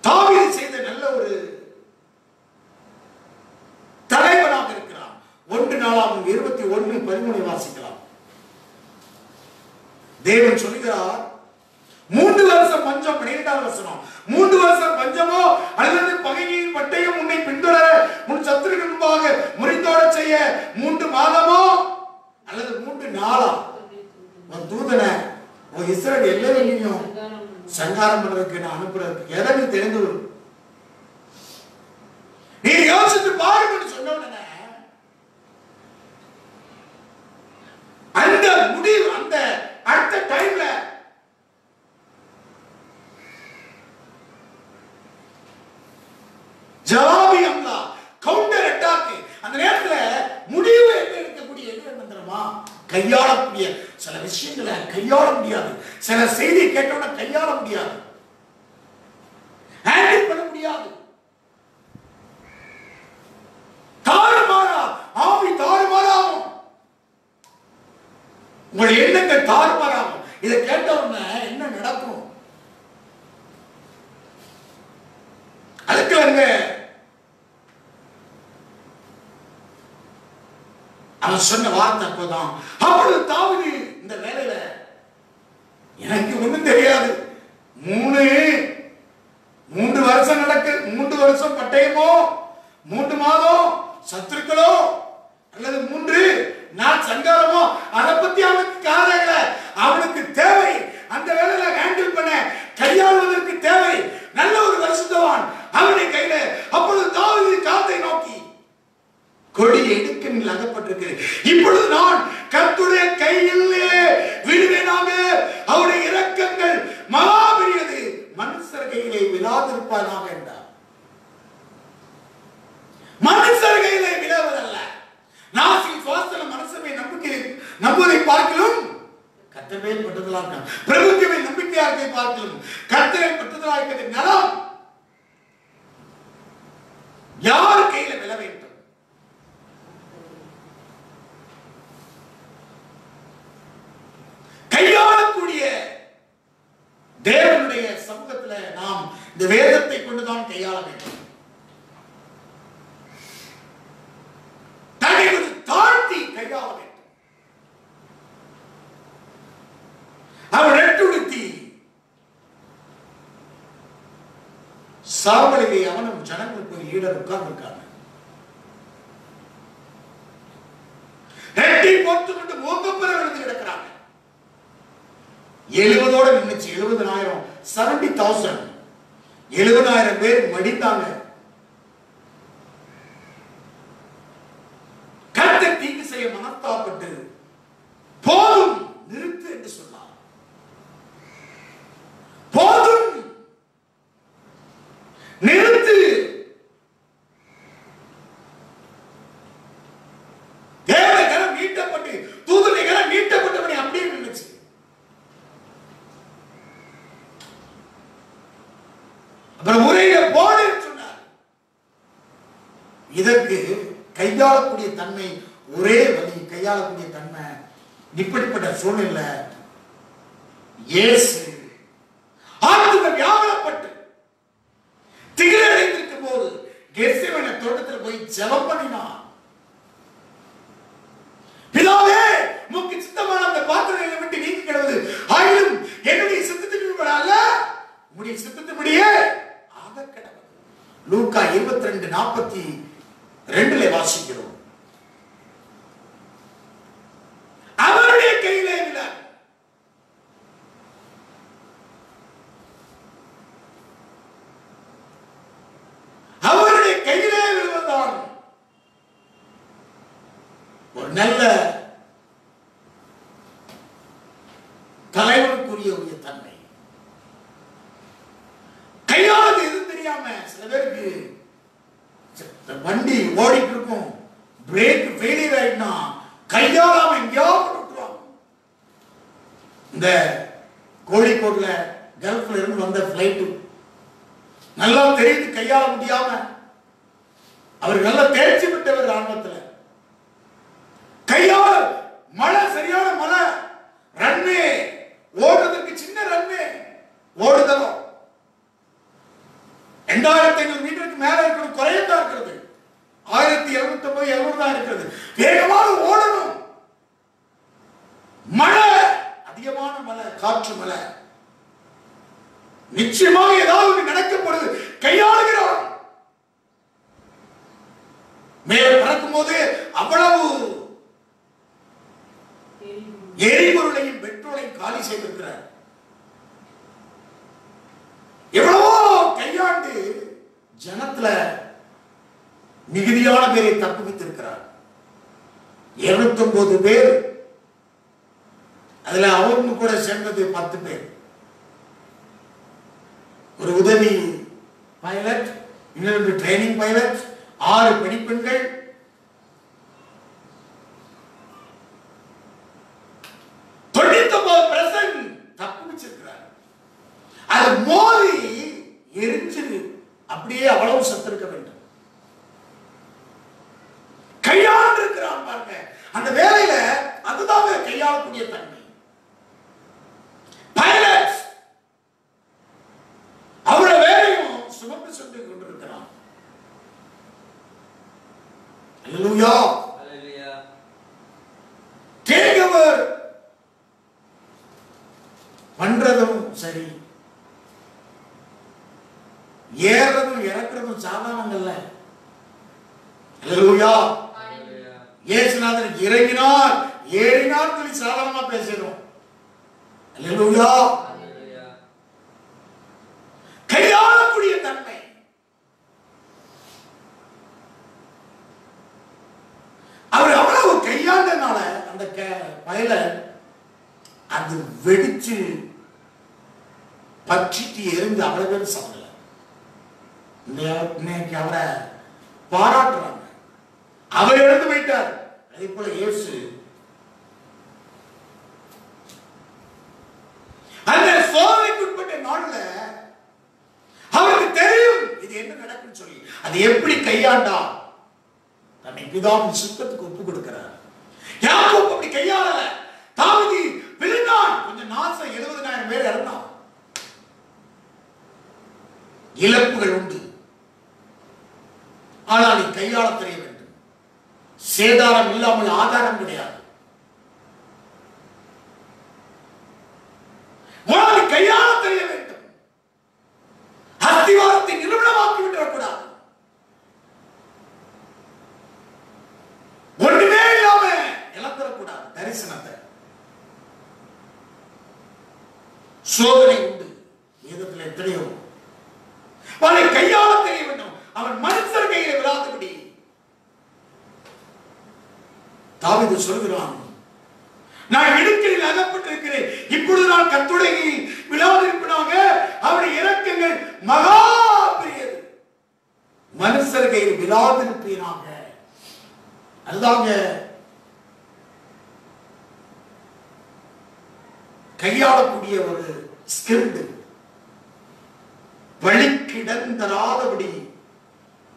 Speaker 3: தாவீது செய்த நல்ல ஒரு தலைவனாக இருக்கிறான். 1 நாளாகமம் 21:13 வாசிக்கலாம். தேவன் சொல்கிறார், 3 வருஷம் பஞ்சம். 12வது வசனம். 3 வருஷம் பஞ்சமோ அல்லது பகையின் பட்டயம் உன்னை பின்தொடர உன் சத்துருக்கு முன்பாக முறித்தோட செய்ய 3 மாதமோ அல்லது 3 நாளா ஒரு தூதனை இஸ்ரவேல் எல்லாரையும் சங்காரம் பண்றதுக்கு நான் அனுப்புறதுக்கு எதை நீ தெரிந்து நீ யோசித்து பாருங்கன்னு சொன்ன உடனே அந்த முடிவு, அந்த அடுத்த டைம்ல ஜவாபி அம்லா, கவுண்டர் அட்டாக். அந்த நேரத்துல முடிவு எடுக்கக்கூடிய என்ன தெரியுமா? கையாளக்கூடிய சில விஷயங்களை கையாள முடியாது. சில செய்தி கேட்டோட கையாள முடியாது, ஹேண்டில் பண்ண முடியாது. தாறுமாறா ஆவி தாறுமாறாகும். உங்கள் எண்ணங்கள் தாறுமாறாகும். இதை கேட்ட உடனே என்ன நடக்கும்? அதுக்கு அங்க அவன் சொன்ன வார்த்தை அப்போதான். அப்பொழுது தாவீது இந்த வேலையில எனக்கு ஒண்ணும் தெரியாது, 3 வருஷம் நடக்கு, 3 வருஷம் பட்டயமோ 3 மாதம் சத்துருக்களோ அல்லது 3 நாள் சங்காரமோ அதை பத்தி அவனுக்கு காரணம். அவனுக்கு தேவை அந்த வேலையில ஹேண்டில் பண்ண கையாளுவதற்கு தேவை நல்ல ஒரு பரிசுத்தவான் அவனுடைய கையில. அப்பொழுது தாவீது காத்தை நோக்கி, கொடி இடுக்கணில் அகப்பட்டிருக்கிறது, இப்பொழுது நான் கர்த்தருடைய கையிலே விடுவேனாக. அவருடைய இரக்கங்கள் மகா பெரியது, மனுஷர் கையிலே விழாதிருப்பானாக என்றார். மனுஷர் கையிலே விழாவதல்ல, நாசில் சுவாச நம்புவதை பார்க்கலும் கர்த்தர் மேல் பற்றுதலா இருக்கான். பிரபுக்கு மேல் நம்பிக்கையா இருப்பதை பார்க்கலும் கர்த்தரை பற்றுதலா இருக்கிறது நலம். யார் கையில விழ வேண்டும்? கையாளக்கூடிய தேவனுடைய சமூகத்துல நாம் இந்த வேதத்தை கொண்டுதான் கையாள வேண்டும். தன்னை கொஞ்சம் தாழ்த்தி கையாள வேண்டும். அவர் ரெட்டுடுத்தி சாவலிலே அவனும் ஜனங்கள் போய் லீடர் உட்கார்ந்திருக்காங்க. ரெட்டி போட்டு கொண்டு மூங்கப்பர விழுந்து கிடக்கிறாங்க. 70ஓட நின்னுச்சு. 70,000 70,000 70,000 பேர் மடிந்தாங்க. கர்த்தர் தீங்கு செய்ய மனத்தாப்பட்டு போதும் நிறுத்து என்று சொன்னார். போதும் நிறுத்து. தேவனுடைய கரம் நீட்டப்பட்டு தூதனுடைய கரம் நீட்டப்பட்டபடி அப்படியே நின்னுச்சு. அப்புறம் உரையில போடு சொன்னார். இதற்கு கையாளக்கூடிய தன்மை ஒரே வழி. கையாளக்கூடிய தன்மை இப்படிப்பட்ட சூழ்நிலை இயேசு ஆத்தும வியாகுலப்பட்டு திகிலடைந்திருக்கும் போது கெத்செமனே தோட்டத்தில் போய் ஜெபம் பண்ணினார். பிதாவே, உமக்கு சித்தமான அந்த பாத்திரம் என்னை விட்டு நீங்கி கிடவது. ஆயினும் என்னுடைய சித்தத்தின்படி அல்ல, உம்முடைய சித்தத்தின்படியே ஆக கிடவது. லூக்கா 22:42 வாசிக்கிறோம். அவருடைய கையிலே விழ. அவருடைய கையிலே விழுவதுதான் ஒரு நல்ல தலைவனுக்குரிய ஒரு தன்மை. கையாளது எதுவும் தெரியாம சில பேருக்கு வண்டி ஓடிட்டு இருக்கும், பிரேக் ஃபெயிலியர் ஆயிடுனா கையாளாம எங்கேயாவது விட்டுருவாங்க. இந்த கோழிக்கோட்ல கல்ஃப்ல இருந்து வந்த பிளைட் நல்லா தெரியுது, கையாள முடியாம. அவர் நல்லா தேர்ச்சி பெற்றவர் ராணுவத்தில். கையாள மழை, சரியான மழை, ரன்வே ஓடுறதுக்கு சின்ன ரன்வே ஓடுதலும் 2500 மீட்டருக்கு மேல இருக்கணும், குறையத்தான் இருக்கிறது. 1750 தான் இருக்கிறது. வேகமாக ஓடணும். மழை, அதிகமான மழை, காற்று மழை, நிச்சயமாக ஏதாவது நடக்கப்படுது. கையாளுகிறோம். மேல பறக்கும் போது அவ்வளவு எரிபொருளையும் பெட்ரோலையும் காலி செய்திருக்கிறார். எவ்வளவோ கையாண்டு ஜனத்துல மிகுதியான பேரை தப்புவித்திருக்கிறார். 209 பேர், அதுல அவரும் கூட சேர்ந்தது 10 பேர். ஒரு உதவி பைலட், இன்னொரு ட்ரைனிங் பைலட், 6 பணிப்பெண்கள். தப்புவிச்சிருக்கிறார். அது மோதி எரிஞ்சு அப்படியே அவ்வளவு சத்திருக்க வேண்டும். கையாண்டு இருக்கிறான் பாருங்க. அந்த வேலையில அதுதான் கையாளக்கூடிய தன்மை. பைலட் அவருடைய வேலையும் சுமந்து சென்று கொண்டிருக்கிறான். அல்லேலூயா. கேட்கவர் பண்றதும் சரி, ஏறதும் இறக்குறதும் சாதாரணங்கள்ல. அல்லேலூயா. இயேசுநாதன் இறங்கினார், ஏறினார் சொல்லி சாதாரணமா பேசுறோம். அல்லேலூயா. கையாளக்கூடிய தன்மை. அவர் அவ்வளவு கையாண்டனால அந்த பைலட் அது வெடிச்சு பற்றிட்டு எரிந்து அவ்வளவு பேர் சாப்பிடல. இன்னைக்கு அவரை பாராட்டுறாங்க. அவர் இழந்து போயிட்டார். அதே போல இயேசு அது எப்படி கையாண்டா? தன்னை பிதாவின் சித்தத்துக்கு ஒப்பு கொடுக்கிறார். யாக்கோபு அப்படி கையாளல. தாவீது விழுந்தான், கொஞ்சம் நாசம், 70,000 பேர் இறந்தான். இழப்புகள் உண்டு, ஆனால் நீ கையாள தெரிய வேண்டும். சேதாரம் இல்லாமல் ஆதாரம் கிடையாது. கையாள தெரிய வேண்டும். அஸ்திவாரத்தை நிறுவனமாக்கி விட்டுவிடக்கூடாது. ஒன்றுமே இல்லாம இழந்துடக்கூடாது. தரிசனத்தை. சோதனை உண்டு, வேதத்தில் எத்தனையோ. அவனை கையாள தெரிய வேண்டும். அவன் மனுஷர் கையில விழாதபடி. தாவீது சொல்கிறான், நான் இடுக்கையில் அகப்பட்டிருக்கிறேன், இப்பொழுது நான் கர்த்தருடைய விழாதிருப்பனாக. அவருடைய இரக்கங்கள் மகா பெரியது. மனுஷர் கையில் விழாதிருப்பீனாக. அதுதாங்க கையாளக்கூடிய ஒரு ஸ்கில். வழி கிடந்தராதபடி,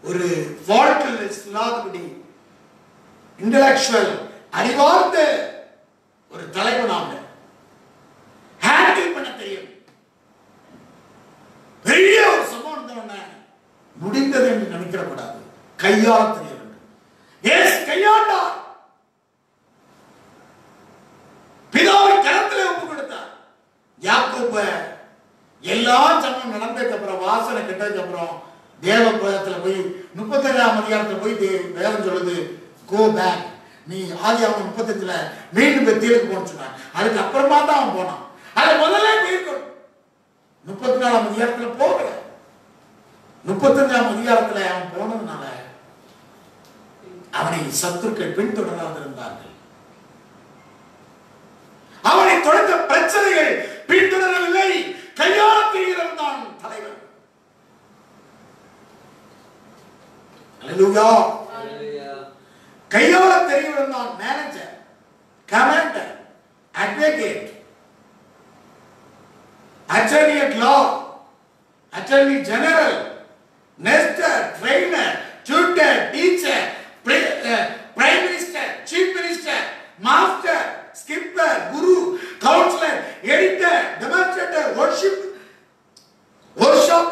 Speaker 3: ஒரு ஃபால்ட்லெஸ் இல்லாதபடி, இன்டலெக்சுவல் அறிவார்ந்த ஒரு தலைவனாக ஹேண்டில் பண்ண தெரியும். பெரிய ஒரு சம்பவம் முடிந்தது என்று நினைக்கிற கூடாது. கையாள தெரிய வேண்டும். எஸ், கையாண்டார். பிதாவை கரத்தில் ஒப்பு கொடுத்தார். யாக்கோபு எல்லா சமயம் நடந்ததுக்கு அப்புறம், வாசனை கிட்டதுக்கு அப்புறம், தேவ பிரதத்துல போய் 35ஆம் அதிகாரத்துல போய் வேதம் சொல்லுது, கோ பேக், நீ ஆதியாகமம் 35ல மீண்டும் பெத்தேலுக்கு போன்னு சொன்னான். அதுக்கு அப்புறமா தான் அவன் போனான். அது முதல்ல போயிருக்கணும். 34ஆம் அதிகாரத்துல போகல. 35ஆம் அதிகாரத்துல அவன் போனதுனால அவனை சத்துருக்கள் பின்தொடராதிருந்தார்கள். அவனை தொடர்ந்த பிரச்சனைகள் பின்தொடரவில்லை. கையாள தெரிகிறவன் தான் தலைவர். அல்லேலூயா. கையாள தெரிகிறவன் தான் manager, commander, advocate, attorney at law, attorney general, nestor, trainer, tutor, teacher, prime minister, chief minister, master, skipper, guru, counsellor, editor, demonstrator, worship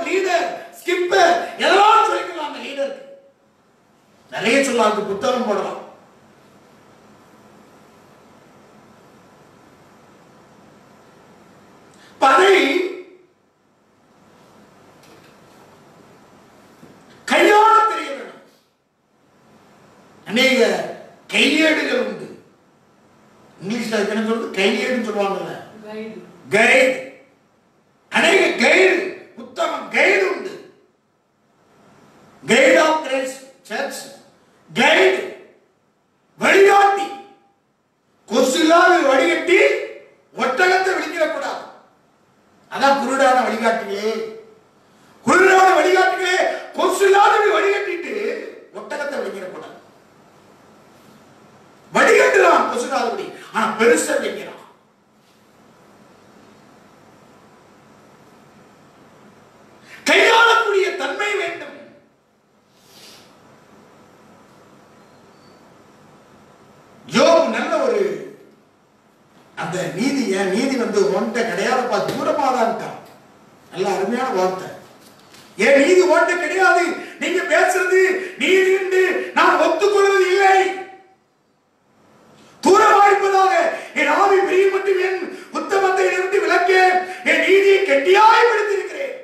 Speaker 3: leader, skipper, எல்லாம் சொல்லிக்கலாம். அந்த லீடருக்கு நிறைய சொல்லாது, புத்தகம் போடலாம். அதை கையாள தெரிய வேண்டும். அநேக கையேடுகள் உண்டு. இங்கிலீஷ்ல என்ன சொல்றது? கையேடுன்னு சொல்லுவாங்கல்ல, கைடு. அநேக கைடு, புத்தகம் கைடு உண்டு. Guide of grace church, guide, வழிகாட்டி. கொசுலாக வழிகட்டி ஒட்டகத்தை விழிக்கக்கூடாது. அதான் குருடான வழிகாட்டிகளே. குருடான வழிகாட்டிகளே கொசுலாக வழிகட்டிட்டு ஒட்டகத்தை விழிக்கக்கூடாது. வடிகட்டுறான் கொசுடாதபடி, ஆனா பெருசா வைக்கிறான். கையாளக்கூடிய தன்மை வேண்டும். யோபு நல்ல ஒரு அந்த நீதி ஒன்றை கிடையாதுப்பா, தூரமா தான் இருக்கான். நல்ல அருமையான வார்த்தை. ஏன் நீதி ஒன்றை கிடையாது, நீங்க பேசுறது நீதி என்று நான் ஒத்துக்கொள்வது இல்லை. தூரமாயிருப்பதாக என் ஆவி பிரியும் மட்டும் என் உத்தமத்தை இருந்து விளக்க என் நீதியை கெட்டியாய் பிடித்திருக்கிறேன்.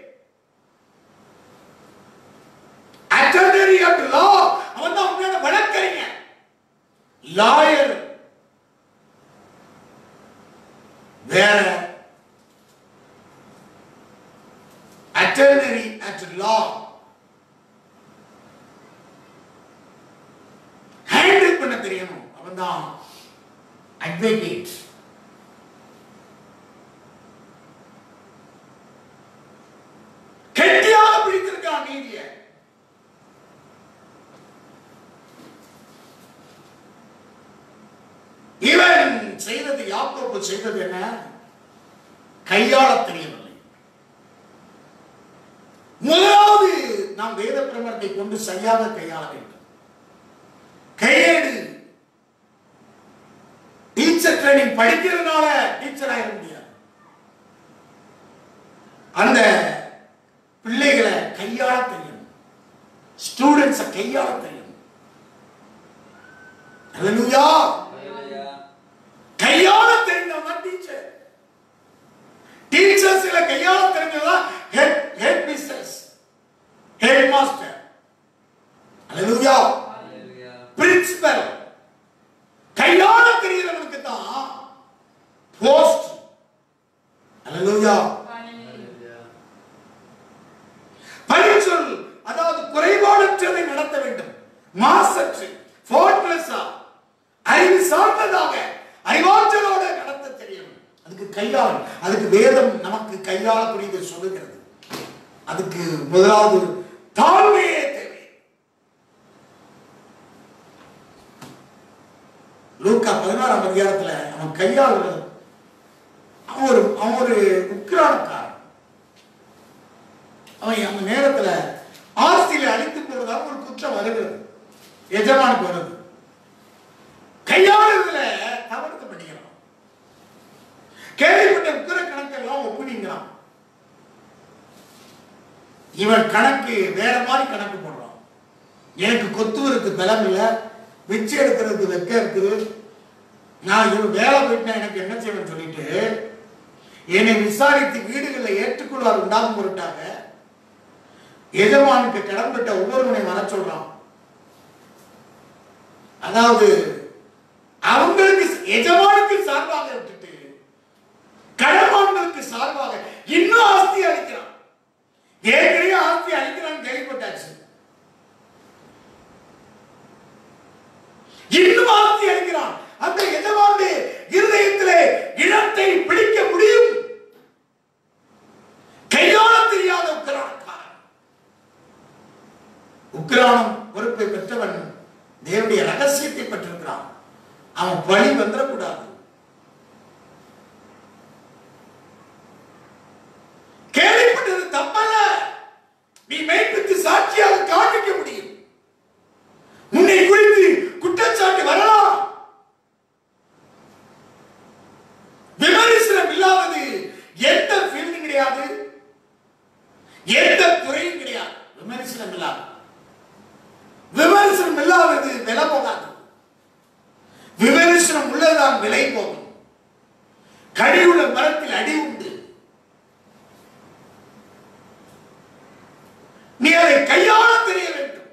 Speaker 3: அட்டர்னரி ஆஃப் லா, அவன் தான் உண்மையான வழக்கறிஞர், லாயர். வேற அட்டர்னரி அட் லா, ஹேண்டில் பண்ண தெரியணும். அவன் தான் அட்வொகேட். கெட்டியாக பிடித்திருக்கான் நீதியை. இவன் செய்தது, யாக்கோபு செய்தது என்ன? கையாள தெரியவில்லை. முதலாவது நாம் வேத
Speaker 2: கஸ்டமரை கொண்டு சரியாக கையாள வேண்டும். கையேடு டீச்சர் ட்ரைனிங் படிக்கிறதுனால டீச்சர் ஆயிட முடியாது. அந்த பிள்ளைகளை கையாள தெரியும், ஸ்டூடெண்ட்ஸை கையாள தெரியும். ஹல்லேலூயா. கையாள தெரிஞ்சவன் டீச்சர். டீச்சர்ஸ்ல கையாள தெரிஞ்சவன் ஹெட் மிஸ்டர்ஸ், ஹெட் மாஸ்டர். ஹல்லேலூயா. பிரின்சிபல். கையாள தெரிகிறவனுக்கு தான் போஸ்ட். ஹல்லேலூயா. பரிசுத்தம், அதாவது குறைபாடற்றதை நடத்த வேண்டும். மாசற்று, ஃபோர்ட்லெஸ்ஸா, அறிவு சார்ந்ததாக, அறிவாற்றலோடு நடத்த தெரியும். அதுக்கு கையாள, அதுக்கு வேதம் நமக்கு கையாளக்கூடியதை சொல்லுகிறது. அதுக்கு முதலாவது தாழ்மையே தேவை. லூக்கா 16ஆம் அதிகாரத்துல அவன் கையாளுறது, அவன் ஒரு உக்கிரானக்காரன். அவன் அந்த நேரத்துல ஆஸ்தியில அழித்து போவதாக ஒரு குற்றம் வருகிறது, எஜமானுக்கு வருது. கையாளுறதுல தவறு பண்ணிக்கிறான். கேள்விப்பட்ட உக்கிர கணக்கெல்லாம் ஒப்புனீங்கிறான். இவன் கணக்கு வேற மாதிரி கணக்கு போடுறான். எனக்கு கொத்துவருக்கு பலம் இல்லை, பிச்சை எடுக்கிறதுக்கு வெக்க இருக்குது, நான் இவன் வேலை போயிட்டா எனக்கு என்ன செய்வேன்னு சொல்லிட்டு என்னை விசாரித்து வீடுகளில் ஏற்றுக்கொள்வார் உண்டாகும் பொருட்டாக எஜமானுக்கு கடன்பட்ட ஒவ்வொருவனை வர சொல்றான். அதாவது அவங்களுக்கு எஜமானுக்கு சார்பாக விட்டுட்டு கடமான்களுக்கு சார்பாக இன்னும் ஆஸ்தி அளிக்கிறான். ஏற்கனவே ஆஸ்தி அளிக்கிறான்னு கேள்விப்பட்டாச்சு, இன்னும் ஆஸ்தி அளிக்கிறான். அந்த எஜமானுடைய இருதயத்திலே இடத்தை பிடிக்க முடியும். கையாள தெரியாத உக்கிரானக்காரன். உக்கிரானம் பொறுப்பை பெற்றவன் தேவனுடைய ரகசியத்தை பெற்றிருக்கிறான். அவன் பழி வந்துடக்கூடாது. கேள்விப்பட்டது தப்பல்ல, நீ மெய்ப்பித்து சாட்சியாக காண்பிக்க முடியும். உன்னை குறித்து குற்றச்சாட்டு வரலாம். விமர்சனம் இல்லாதது எந்த ஃபீல்டும் கிடையாது, எந்த துறையும் கிடையாது. விமர்சனம் இல்லாத, விமர்சனம் இல்லாதது விலை போகாது. விமர்சனம் உள்ளதான் விலை போகும். கடியுள்ள மரத்தில் அடி உண்டு. நீ அதை கையாள தெரிய வேண்டும்.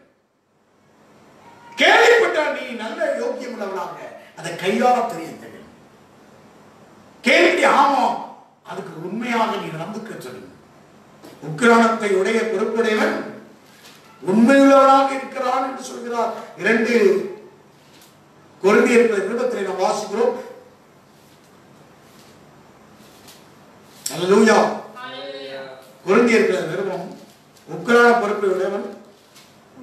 Speaker 2: கேள்விப்பட்டால் நீ நல்ல யோக்கியம் உள்ளவனாக அதை கையாள தெரிய தெரியும். கேள்வி ஆமா, அதுக்கு உண்மையாக நீ நடந்துக்க சொல்லுங்க. உக்கிரானத்தை உடைய பொறுப்புடையவன் உண்மையுள்ளவனாக இருக்கிறான் என்று சொல்கிறார். 2 கொரிந்தியர் நிருபத்தில் நாம் வாசிக்கிறோம். அல்லேலூயா. கொரிந்தியர் நிருபம், உக்கிரான பொறுப்பை உடையவன்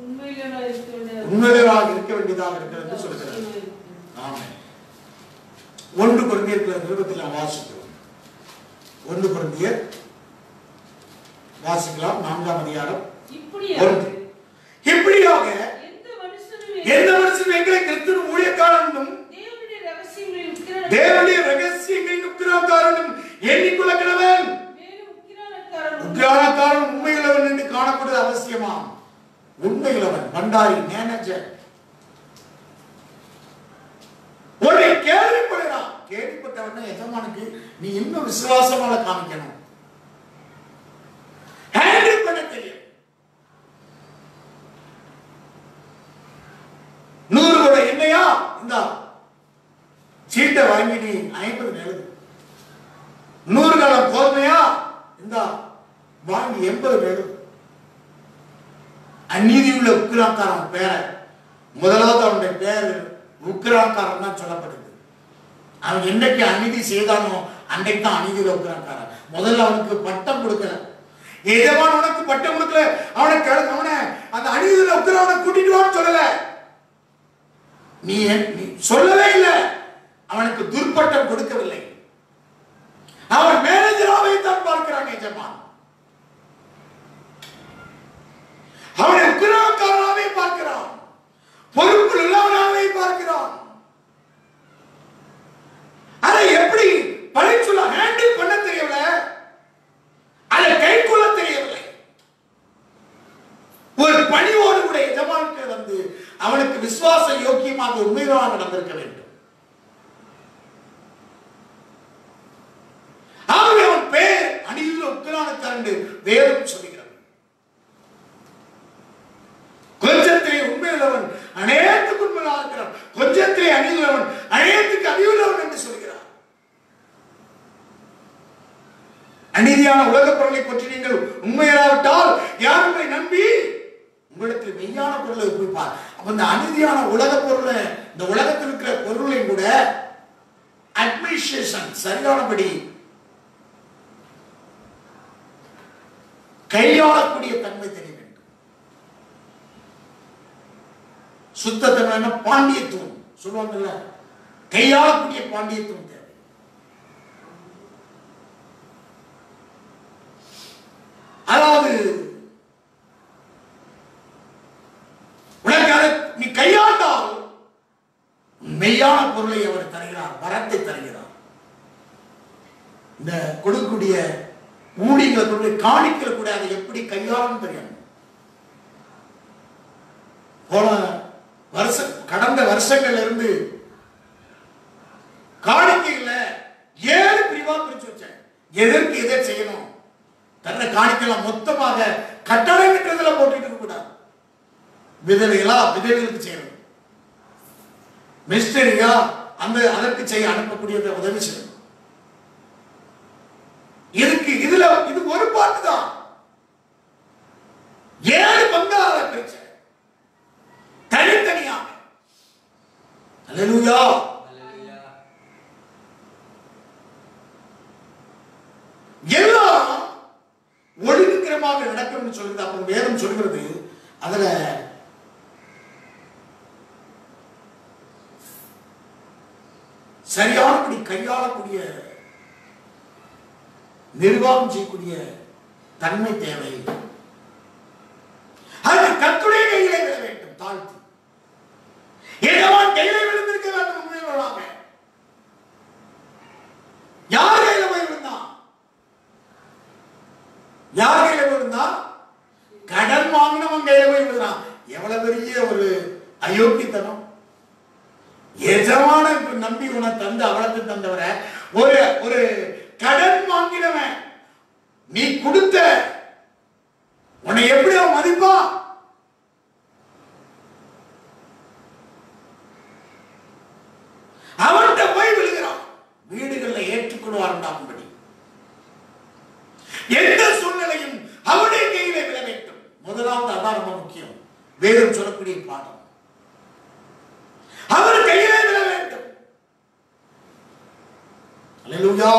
Speaker 2: உண்மையுள்ளவனாக இருக்க வேண்டியதாக இருக்கிறது என்று சொல்கிறார். ஆமென். 1 கொரிந்தியர் நிருபத்தில் நாம் வாசிக்கிறோம். 1 கொரிந்தியர் வாசிக்கலாம், 4ஆம் அதிகாரம். இப்படியாக எந்த மனுஷனும் எங்களை கிறிஸ்துவின் ஊழியக்காரனும் தேவனுடைய ரகசியங்களின் உக்கிரானக்காரனும் எண்ணிக்கொள்ள கடவன். உக்கிரானக்காரன் உண்மையுள்ளவன் என்று காணப்படுவது அவசியமா? உண்மையுள்ளவன், பண்டாரி, மேனேஜர். உன்னை கேள்விப்படுகிறான். கேள்விப்பட்டவன் எஜமானுக்கு நீ இன்னும் விசுவாசமாக காமிக்கணும். ஹேண்டில் பண்ண தெரியும். 100 கூட என்னையா இந்த சீட்டை வாங்கி நீ 50 எழுது. 100 காலம் கோதுமையா இந்த வாங்கி 80 எழுது. அநீதியுள்ள உக்கிரானக்காரன் பேரை முதலாவது அவனுடைய பேர் உக்கிரானக்காரன் தான் சொல்லப்படுது. அவன் என்னைக்கு அநீதி செய்தானோ அன்றைக்கு தான் அநீதியுள்ள உக்கிரானக்காரன். முதல்ல அவனுக்கு பட்டம் கொடுக்கல, எஜமான் உனக்கு பட்டம் கொடுக்கல, அவனை அந்த அநீதியுள்ள உக்கிரானனை கூட்டிட்டு வான்னு சொல்லல, நீ சொல்லவே இல்லை. அவனுக்கு துர்பட்டம் கொடுக்கவில்லை. அவன் மேனேஜராகவே தான் பார்க்கிறான் எஜமான். அவனை உக்கிரான அவனுக்கு விசுவாச யோக்கியமாக உண்மையாக நடந்திருக்க வேண்டும். ஆகவே அவன் பேர் அணியில் உக்கிரானக்காரன் என்று வேதம் சொல்லுகிறது. கொஞ்சத்திலே உண்மையுள்ளவன் அநேகத்துக்கு உண்மையாக இருக்கிறான், கொஞ்சத்திலே அணியுள்ளவன் அநேகத்துக்கு அணியுள்ளவன் என்று சொல்கிறார். அநீதியான உலக பொருளை பற்றி நீங்கள் உண்மையாவிட்டால் யாருமே நம்பி உங்களிடத்தில் மெய்யான பொருளை ஒப்பிப்பார். அப்ப இந்த அநீதியான உலக பொருளை, இந்த உலகத்தில் இருக்கிற பொருளை கூட அட்மினிஸ்ட்ரேஷன் சரியானபடி கையாளக்கூடிய தன்மை தெரிய வேண்டும். சுத்தத்தன்மை பாண்டியத்துவம் சொல்லுவாங்கல்ல, கையாளக்கூடிய பாண்டியத்துவம் தேவை. அதாவது உனக்கு நீ கையாண்டால் மெய்யான பொருளை அவர் தருகிறார், வரத்தை தருகிறார். இந்த கொடுக்கக்கூடிய ஊழியர்களை காணிக்கிற கூட அதை எப்படி கையாளும் தெரியும். போன வருஷம், கடந்த வருஷங்கள்ல இருந்து காணிக்கையில 7 பிரிவா பிரிச்சு வச்சேன். எதற்கு எதை செய்யணும், தன்னை காணிக்கலாம் மொத்தமாக கட்டளை கட்டுறதுல போட்டுட்டு இருக்க கூடாது. விதவைகளா விதவைகளுக்கு செய்யணும், மிஸ்டரியா அந்த அதற்கு செய்ய அனுப்பக்கூடியதை உதவி செய்யணும். இதுக்கு இதுல இது ஒரு பாட்டு தான். 7 பங்காக பிரிச்ச தனித்தனியாக. அல்லேலூயா. எல்லாம் ஒழுங்குக்கிரமாக நடக்கும் சொல்லுது. அப்ப வேதம் சொல்கிறது அதுல சரியானபடி கையாளக்கூடிய நிர்வாகம் செய்யக்கூடிய தன்மை தேவை. அது கர்த்தருடைய கையிலே விழ வேண்டும். தாழ்த்தி எஜமான் கையிலே விழுந்திருக்க வேண்டும். உண்மையாக யார் கையில போய் விழுந்தான்? யார் கையில விழுந்தா? கடன் வாங்கினவன் கையில போய் விழுந்தான். எவ்வளவு பெரிய ஒரு அயோக்கியத்தனம். எஜமான நம்பி உன தந்து அவளுக்கு தந்தவர ஒரு கடன் வாங்கினவன் நீ கொடுத்த உன்னை எப்படி அவன் மதிப்பா? அவன்கிட்ட போய் விழுகிறான். வீடுகளில் ஏற்றுக்கொள்வாருண்டாகும்படி எந்த சூழ்நிலையும் அவனுடைய கையிலே விழ வேண்டும். முதலாவது அதான் ரொம்ப முக்கியம். வேதம் சொல்லக்கூடிய பாடம் அவர் கையிலே விழ வேண்டும். அல்லேலூயா.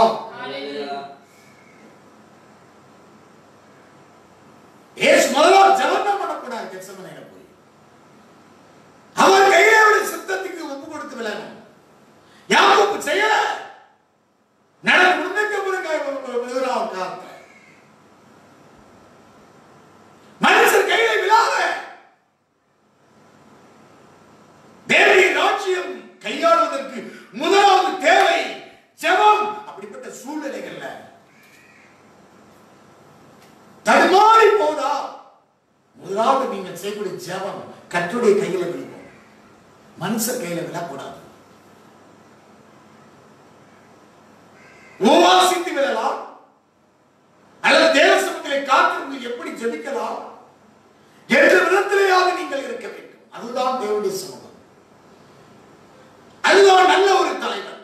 Speaker 2: ஏசு முதலாவது ஜெபம் பண்ணக்கூடாது. கெத்செமனேல போய் அவர் கையிலே ஒரு சித்தத்துக்கு ஒப்பு கொடுத்து விழணும். யாக்கோபு செய்யல. நடந்து விழுகிறான். மனுஷர் கையிலே விழாத. தேவனுடைய ராஜ்யம் கையாளுவதற்கு முதலாவது தேவை ஜெபம். அப்படிப்பட்ட சூழ்நிலைகள்ல தடுமாறி போதா முதலாவது நீங்கள் செய்யக்கூடிய ஜெபம் கர்த்தருடைய கையில விழுவோம். மனுஷர் கையில விழக்கூடாது. உபவாசித்து விழலாம் அல்லது தேவசமத்திலே காத்திருந்து எப்படி ஜெபிக்கலாம் என்ற விதத்திலேயாக நீங்கள் இருக்க வேண்டும். அதுதான் தேவனுடைய சமூகம். அதுதான் நல்ல ஒரு தலைவர்.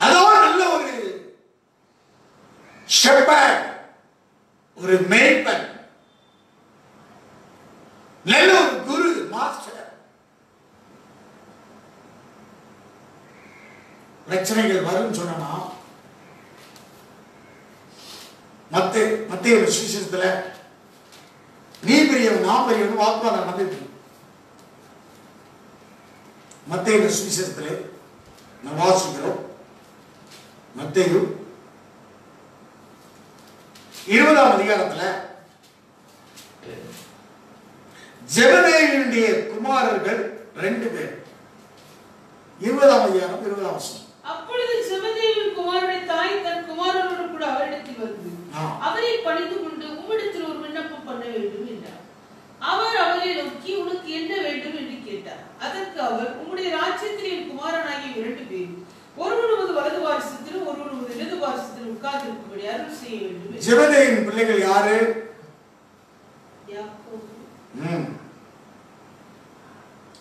Speaker 2: அதான் நல்ல ஒரு ஷெப்பர்ட், ஒரு மேய்ப்பன், நல்ல ஒரு குரு, மாஸ்டர். பிரச்சனைகள் வரும் சொன்னா மத்திய சுவிசேஷத்துல நீ பெரியவன் நான் பெரியவன் வாக்குவாதம் நடந்துட்டு மத்திய சுவிசேஷத்துல நான் வாசிக்கிறோம். மத்தேயு 20ஆம் அதிகாரத்துல ஜெபதேயுடைய குமாரர்கள் 2 பேர். 20ஆம் அதிகாரம் 20ஆம் வசனம்.
Speaker 4: அப்பொழுது ஜெபதேயுவின் குமாரனுடைய தாய் தன் குமாரனோடு கூட அவரிடத்தில் வந்து அவரை பணிந்து கொண்டு உம்மிடத்தில் ஒரு விண்ணப்பம் பண்ண வேண்டும் என்றார். அவர் அவரை அவரை நோக்கி, உனக்கு என்ன வேண்டும் என்று கேட்டார். அதற்கு அவர், உம்முடைய ராஜ்யத்தில் என் குமாரனாகிய 2 பேர், ஒருவர் உமது வலது வாரிசத்திலும் ஒருவர் உமது இடது வாரிசத்திலும் உட்கார்ந்திருக்கும்படி அருள் செய்ய வேண்டும்.
Speaker 3: ஜெபதேயின் பிள்ளைகள் யாரு?
Speaker 4: யாக்கோபு.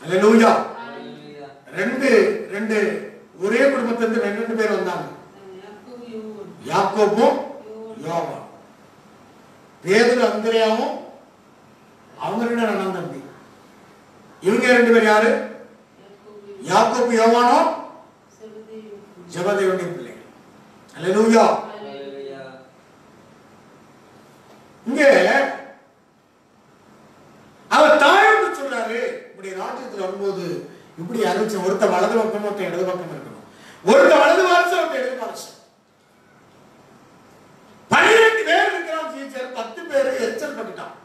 Speaker 3: அல்லேலூயா.
Speaker 1: Hallelujah.
Speaker 3: ரெண்டு ஒரே குடும்பத்திலிருந்து 2 பேர் வந்தாங்க.
Speaker 4: யாக்கோபு, யோவான்.
Speaker 3: யாக்கோபும் யோவான். பேதுரு அந்திரேயாவும் அவங்க 2 அண்ணன் தம்பி. இவங்க 2 பேர் யாரு? யாக்கோபு யோவானும் ஜெபதேயுடைய பிள்ளைகள். அல்லேலூயா.
Speaker 1: Hallelujah.
Speaker 3: இங்க அவர் தாயோடு சொல்றாரு, இப்படி ராஜ்யத்தில் வரும்போது இப்படி அறிவிச்ச ஒருத்த வலது பக்கம் ஒருத்த இடது பக்கம் இருக்கணும். ஒருத்த வலது வாரிசம் ஒருத்த இடது வாரிசம். 12 பேர் இருக்கிறான் டீச்சர், 10 பேர் எச்சல் பண்ணிட்டான்.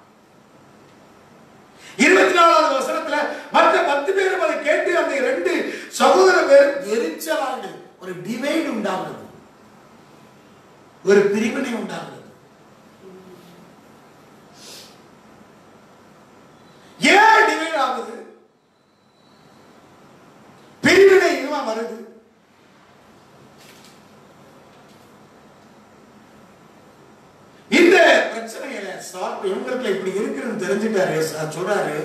Speaker 3: 24வது வசனத்துல மற்ற 10 பேரும் அதை கேட்டு அந்த 2 சகோதர பேர் எரிச்சலாக ஒரு டிவைட் உண்டாகிறது, ஒரு பிரிவினை உண்டாகிறது. ஏன் டிவைட் ஆகுது? பிரிவினை இன்னும் வருது. இந்த பிரச்சனையில இவங்களுக்கு இப்படி இருக்குன்னு தெரிஞ்சுட்டாரு. சொல்றாரு,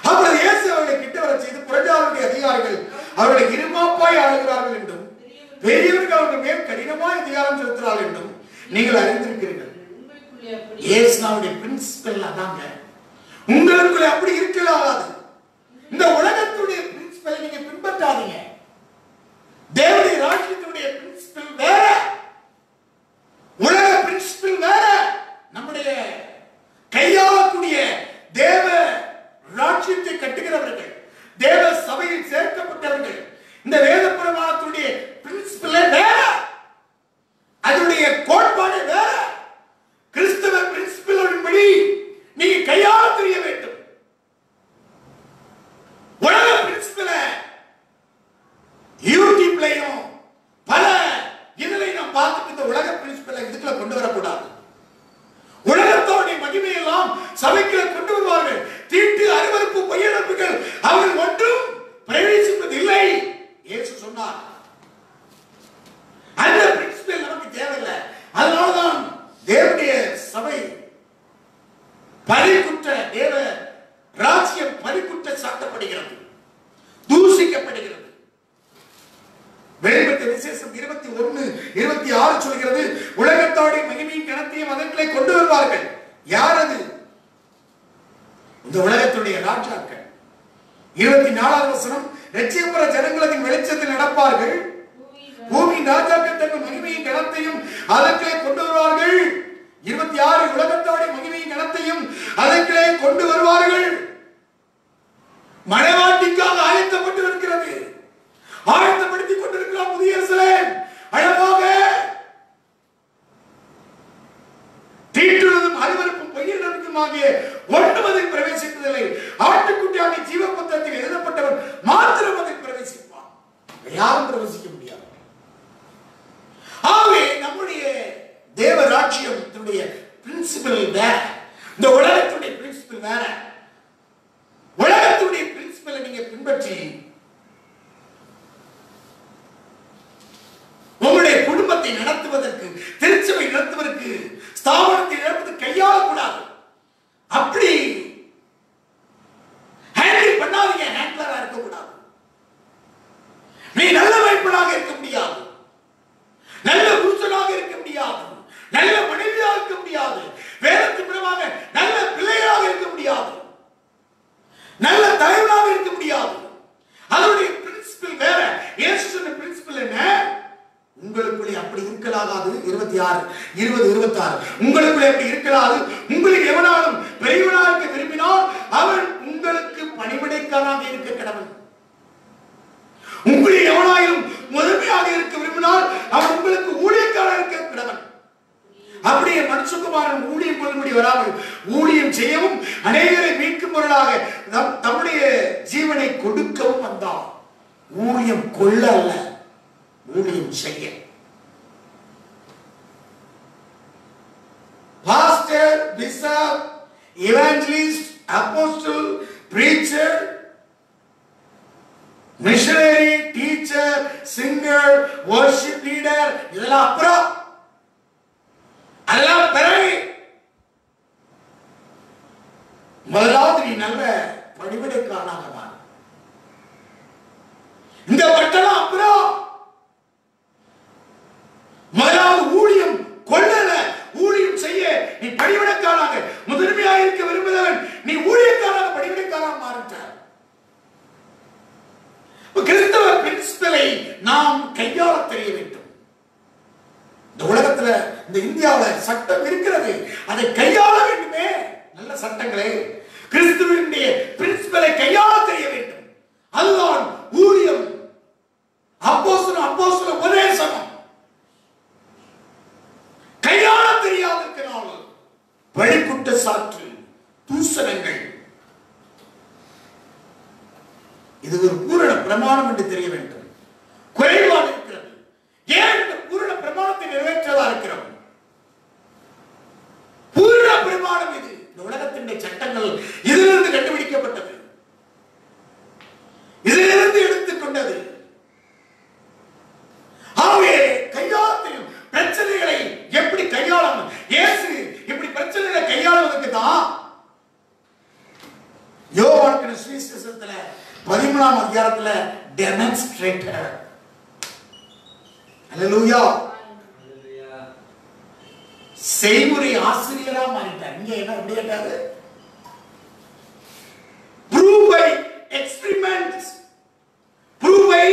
Speaker 3: அப்படி இயேசு அவர்களை கிட்ட வர செய்து, புரஜாருடைய அதிகாரிகள் அவர்களை இருமாப்பாய் ஆளுகிறார்கள் என்றும் பெரியவர்கள் அவர்கள் மேல் கடினமாய் அதிகாரம் செலுத்துகிறார்கள் என்றும் நீங்கள் அறிந்திருக்கிறீர்கள். இயேசுவுடைய பிரின்சிபல் அதாங்க. உங்களுக்குள்ள அப்படி இருக்கலாது. இந்த உலகத்துடைய பிரின்சிபலை நீங்க பின்பற்றாதீங்க. தேவனுடைய ராஜ்யத்துடைய பிரின்சிபல் வேற, உலக பிரின்சிபல் வேற. நம்முடைய கையாளக்கூடிய தேவ ராஜ்யத்தை கட்டுகிறவர்கள், தேவ சபையில் சேர்க்கப்பட்டவர்கள், இந்த வேத பிரமாணத்துடைய பிரின்சிபல் வேற, அதனுடைய கோட்பாடு வேற. கிறிஸ்தவ பிரின்சிபலின்படி நீங்க கையாள தெரிய வேண்டும். உலக பிரின்சிபல யூடியூப்லயும் பல இதுல நாம் பார்த்துட்டு இந்த உலக பிரின்சிபலை இதுக்குள்ள கொண்டு வரக்கூடாது. உலகத்தோடைய மகிமையெல்லாம் சபைக்குள்ள கொண்டு வருவார்கள். தீட்டு, அருவருப்பு, பொய்யடப்புகள் அவர்கள் ஒன்றும் பிரவேசிப்பது இல்லை. இயேசு சொன்னார், அந்த பிரின்சிபல் நமக்கு தேவையில்லை. அதனால்தான் தேவனுடைய சபை பரிகுற்ற, தேவ ராஜ்யம் பரிகுற்ற சாட்டப்படுகிறது, தூஷிக்கப்படுகிறது. வெளிப்பட்ட விசேஷம் 21:26 சொல்கிறது, உலகத்தோடைய மகிமையும் கனத்தையும் அதற்குள்ளே கொண்டு வருவார்கள். யார் அது? இந்த உலகத்துடைய ராஜாக்கள். 24வது வசனம், ரட்சிக்கப்பட்ட ஜனங்கள் அதன் வெளிச்சத்தில் நடப்பார்கள். பூமியின் ராஜாக்கள் தங்கள் மகிமையும் கனத்தையும் அதற்குள்ளே கொண்டு வருவார்கள். 26 உலகத்தோடைய மகிமையும் கனத்தையும் அதற்குள்ளே கொண்டு வருவார்கள். மணவாட்டிக்காக ஆயத்தப்பட்டு இருக்கிறது, ஆயத்தப்படுத்திக் கொண்டிருக்கிறார் புதிய எருசலேம். அழகாக தீட்டுள்ளதும் அருவருப்பும் பொய்யடப்பும் ஆகிய ஒன்றும் அதில் பிரவேசிப்பதில்லை. ஆட்டுக்குட்டியாகிய ஜீவ புத்தகத்தில் எழுதப்பட்டவன் மாத்திரம் அதில் பிரவேசிப்பான், யாரும் பிரவேசிக்க முடியாது. ஆகவே நம்முடைய தேவ ராஜ்யத்தினுடைய பிரின்சிபல் வேற, இந்த உலகத்துடைய பிரின்சிபல் வேற. உலகத்துடைய பிரின்சிபலை நீங்க பின்பற்றி உங்களுடைய குடும்பத்தை நடத்துவதற்கு, திருச்சபை நடத்துவதற்கு, ஸ்தாபனத்தை நடத்துவதற்கு கையாளக்கூடாது. அப்படி ஹேண்டில் பண்ணாதீங்க. ஹேண்ட்லரா இருக்கக்கூடாது. நீ நல்ல வைப்பனாக இருக்க முடியாது, நல்ல புருஷனாக இருக்க முடியாது, நல்ல மனைவியாக இருக்க முடியாது, வேதத்தின் மூலமாக நல்ல பிள்ளையாக இருக்க முடியாது, நல்ல தலைவராக இருக்க முடியாது. அதனுடைய பிரின்சிபல் வேற. இயேசு சொன்ன பிரின்சிபல் என்ன? உங்களுக்குள்ளே அப்படி இருக்கலாகாது. 26, 20, 26 உங்களுக்குள்ளே அப்படி இருக்கலாது. உங்களுக்கு எவனாலும் பெரியவனாக இருக்க விரும்பினால் அவன் உங்களுக்கு பணிவிடைக்காரனாக இருக்க கடவன். உங்களை எவனாயிலும் முதன்மையாக இருக்க விரும்பினால் அவன் உங்களுக்கு ஊழியக்காரனாக இருக்க கடவன். அப்படியே மனுஷகுமாரன் ஊழியம் கொள்ளும்படி வராமல் ஊழியம் செய்யவும் அநேகரை மீட்கும் பொருளாக தம்முடைய ஜீவனை கொடுக்கவும் வந்தான். ஊழியம் கொள்ள அல்ல, ஊழியம் செய்ய. Pastor, bishop, evangelist, apostle, preacher, missionary, teacher, singer, worship leader, இதெல்லாம் அப்புறம், அதெல்லாம் பிறகு. முதலாவது நீ நல்ல பணிவிடைக்காரனாக மாறு. இந்த பட்டெல்லாம் அப்புறம். முதலாவது ஊழியம் கொள்ளல, ஊழியம் செய்ய நீ பணிவிடைக்காரனாக முதன்மையாக இருக்க விரும்புகிறவன், நீ ஊழியக்காரனாக பணிவிடைக்காரனாக மாறிட்டார். கிறிஸ்தவ பிரின்சிபலை நாம் கையாள தெரிய வேண்டும். இந்த உலகத்துல, இந்த இந்தியாவில் சட்டம் இருக்கிறது, அதை கையாள வேண்டுமே. நல்ல சட்டங்களை, கிறிஸ்துவினுடைய பிரின்சிபலை கையாள தெரிய வேண்டும். அதுதான் ஊழியம். அப்போஸ்தல உபதேசம் கையாள தெரியாதிருக்கிறார்கள். பழிக்குட்ட சாற்று, தூசணங்கள், இது ஒரு பூரண பிரமாணம் என்று தெரிய வேண்டும். குறைபாடு இருக்கிறது. ஏன் இந்த பூரண பிரமாணத்தை நிறைவேற்றதா இருக்கிறோம்? பூரண பிரமாணம் இது. இந்த உலகத்தின் சட்டங்கள் இதிலிருந்து கண்டுபிடிக்கப்பட்டது, இதிலிருந்து எடுத்துக்கொண்டது. ஆகவே கையாளத்தையும் பிரச்சனைகளை எப்படி கையாளணும், இயேசு இப்படி பிரச்சனைகளை கையாளுவதற்கு தான் யோவான் சுவிசேஷத்துல 13ஆம் அதிகாரத்துல டெமான்ஸ்ட்ரேட்டர், அல்லேலூயா, செய்முறை ஆசிரியரா மாறிட்டார். இங்க என்ன எப்படி கேட்டாரு? prove by experiments, prove by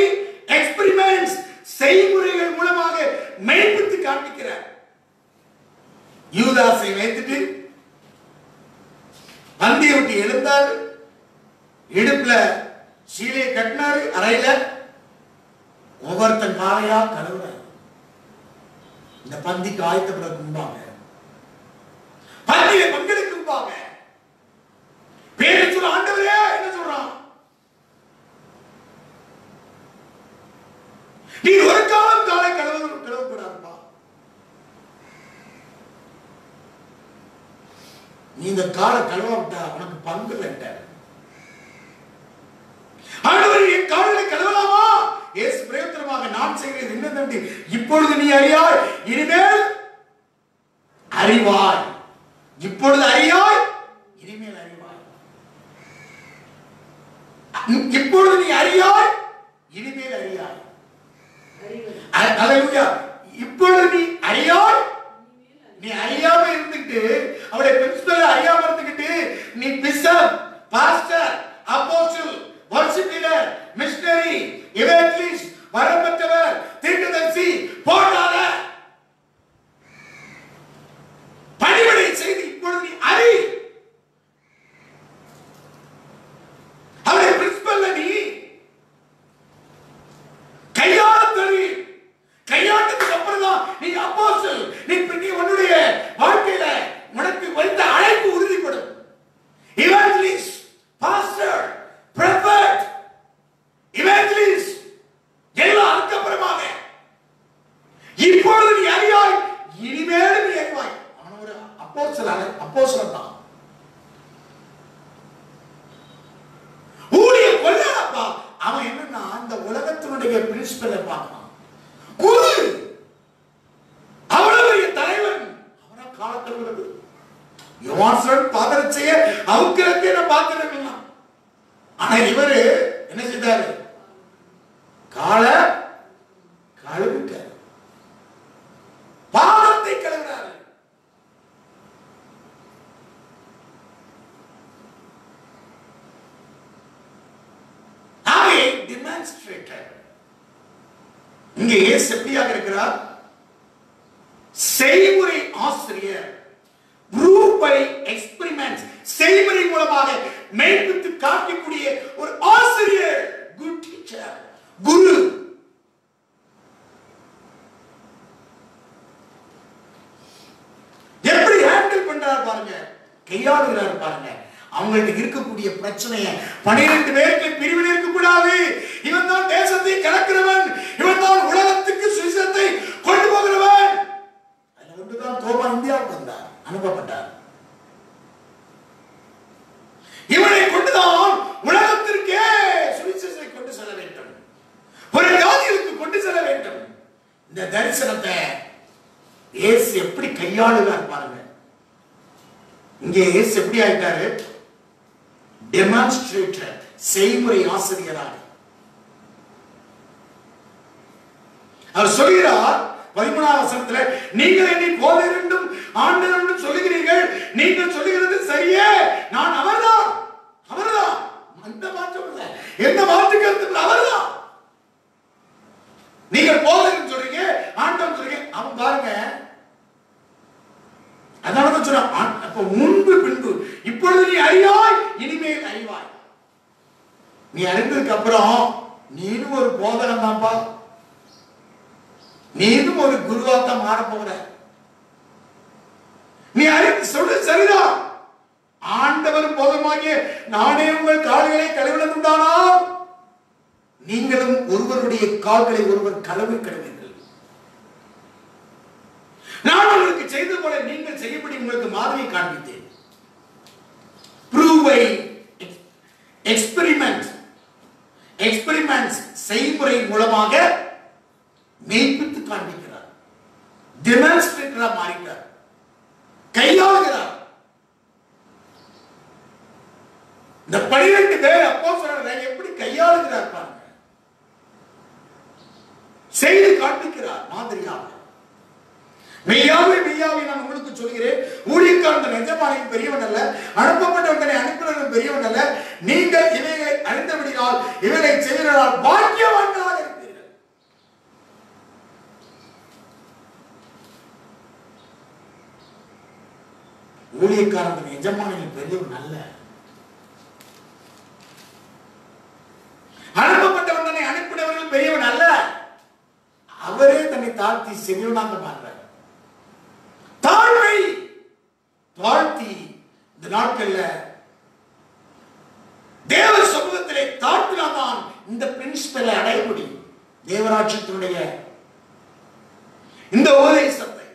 Speaker 3: experiments, செய்முறைகள் மூலமாக மெய்ப்பித்து காண்பிக்கிறார். யூதாசை வைத்துட்டு பந்தியை விட்டு எழுந்தாரு, இடுப்புல சீலையை கட்டினாரு, அறையில ஒவ்வொருத்தன் காலையா கழுவுறாரு. இந்த பந்திக்கு ஆயத்தப்படக்கும்பாங்க, பந்தியை பங்கெடுக்கும்பாங்க. பேரை சொல்ல ஆண்டவரே என்ன சொல்றான்? நீ ஒரு காலம் காலை கழுவக்கூடாதுப்பா. நீ இந்த காலை கழுவ விட்டா உனக்கு பங்கு இல்லை. ஆண்டவரே என் காலை கழுவலாமா? இயேசு பிரயோஜனமாக நான் செய்கிறது என்னதென்று இப்பொழுது நீ அறியாய், இனிமேல் அறிவாய். இப்பொழுது அறியாய், இனிமேல் அறிவாய். இப்பொழுது நீ அறியாய், இனிமேல் அறியாய். அல்லேலூயா. இப்பொழுது நீ அறியாய், நீ அறியாம இருந்துட்டு, அவருடைய பிரின்சிபல் அறியாம இருந்துகிட்டு, நீ bishop, pastor, apostle, worship leader, missionary, evangelist, வரம்பற்றவர், தீர்க்கதரிசி போடாத பணிவிடை செய்து இப்பொழுது நீ அறி. அவருடைய பிரின்சிபல் நீ கையாள தெரி. கையாட்டத்துக்கு அப்புறம் தான் நீ அப்போஸ்தல், நீ உன்னுடைய வாழ்க்கையில உனக்கு வைத்த அழைப்பு உறுதிப்படும். evangelist, pastor, prophet, evangelist, எல்லாம் அதுக்கப்புறமாக. இப்பொழுது நீ அறியாய், இனிமேல் நீ அறிவாய். அவன் ஒரு அப்போஸ்தலன் தான். ஊழிய கொள்ளப்பா. அவன் என்னன்னா அந்த உலகத்தினுடைய பிரின்சிபலை பார்க்கலாம். குரு அவ்வளவு தலைவன், அவனா காலத்தில் உள்ளது. யோவான் பாத்திரம் செய்ய அவுக்கிறதுக்கு என்ன பாத்திரம். ஆனா இவரு என்ன செய்தாரு? கால கழுவிட்டார், பாதத்தை கழுவினார். ஆகவே டெமான்ஸ்ட்ரேட்டர். இங்கே இயேசு எப்படியாக இருக்கிறார்? செய்முறை ஆசிரியர். prove by experiments, செய்முறை மூலமாக மெய்ப்பித்து காட்டக்கூடிய ஒரு ஆசிரியர். good teacher, குரு. எப்படி ஹேண்டில் பண்றாரு பாருங்க, கையாளுகிறாரு பாருங்க. அவங்களுக்கு இருக்கக்கூடிய பிரச்சனையை 12 பேருக்கு பிரிவில் இருக்கக்கூடாது. இவன் தான் தேசத்தை கலக்கிறவன், இவன் தான் உலகத்துக்கு சுவிசேஷத்தை கொண்டு போகிறவன். அதுல ஒன்றுதான் தோமா இந்தியாவுக்கு வந்தார், அனுப்பப்பட்டார். இவனை கொண்டுதான்
Speaker 2: எப்படி கையாளுகிறார் பாருங்க. இங்கே இயேசு எப்படி ஆயிட்டாரு? டெமான்ஸ்ட்ரேட்டர், செய்முறை ஆசிரியராக. அவர் சொல்கிறார் 13ஆம் வசனத்துல, நீங்கள் என்னை போதகர் என்றும் ஆண்டவர் என்றும் சொல்லுகிறீர்கள், நீங்கள் சொல்லுகிறது சரியே, நான் அவர்தான். அவர்தான், அந்த மாற்றம் இல்லை, எந்த மாற்று கருத்து இல்லை, அவர்தான். நீங்கள் போதகர் சொல்றீங்க, ஆண்டவன் சொல்றீங்க. அவன் பாருங்க, அதனால சொல்றான், அப்ப முன்பு பின்பு இப்பொழுது நீ அறியாய், இனிமேல் அறிவாய். நீ அறிந்ததுக்கு அப்புறம் நீனும் ஒரு போதகன் தான்ப்பா, நீனும் ஒரு குருவாத்தான் மாற போகிற. நீ அறிந்து சொல்லு சரிதான். ஆண்டவர் போதமாகிய நானே உங்கள் கால்களை கழுவினதுண்டானா, நீங்களும் ஒருவருடைய கால்களை ஒருவர் கழுவி கழுவீர்கள். நான் உங்களுக்கு செய்தது போல நீங்கள் செய்யப்படி உங்களுக்கு மாதிரியை காண்பித்தேன். ப்ரூவை எக்ஸ்பெரிமெண்ட்ஸ் செய்முறை மூலமாக மெய்ப்பித்து காண்பிக்கிறார். டெமான்ஸ்ட்ரேட்டரா மாறிட்டார், கையாளுகிறார். இந்த 12 பேர் அப்போஸ்தலர்களை எப்படி கையாளுகிறார் பாருங்க. செய்து காண்பிக்கிறார் மாதிரியாக. மெய்யாவே மெய்யாவே நான் உங்களுக்கு சொல்கிறேன், ஊழியக்காரன் எஜமானின் பெரியவன் அல்ல, அனுப்பப்பட்டவனை அனுப்பினவன் பெரியவன் அல்ல. நீங்கள் இவைகளை அறிந்தபடியால் இவைகளை செய்கிறால் பாக்கியவான்களாக இருப்பீர்கள். ஊழியக்காரன் எஜமானின் பெரியவன் அல்ல, அனுப்பப்பட்டவனை அனுப்பினவர்கள் பெரியவன் அல்ல. அவரே தன்னை தாழ்த்தி செவியவனாக மாறுறார். தாழ்மை தாழ்த்தி இந்த நாட்கள்ல தேவ சமூகத்திலே தாழ்த்தினாதான் இந்த பிரின்சிபலை அடைய முடியும். தேவராட்சியத்தினுடைய இந்த உபதேசத்தை,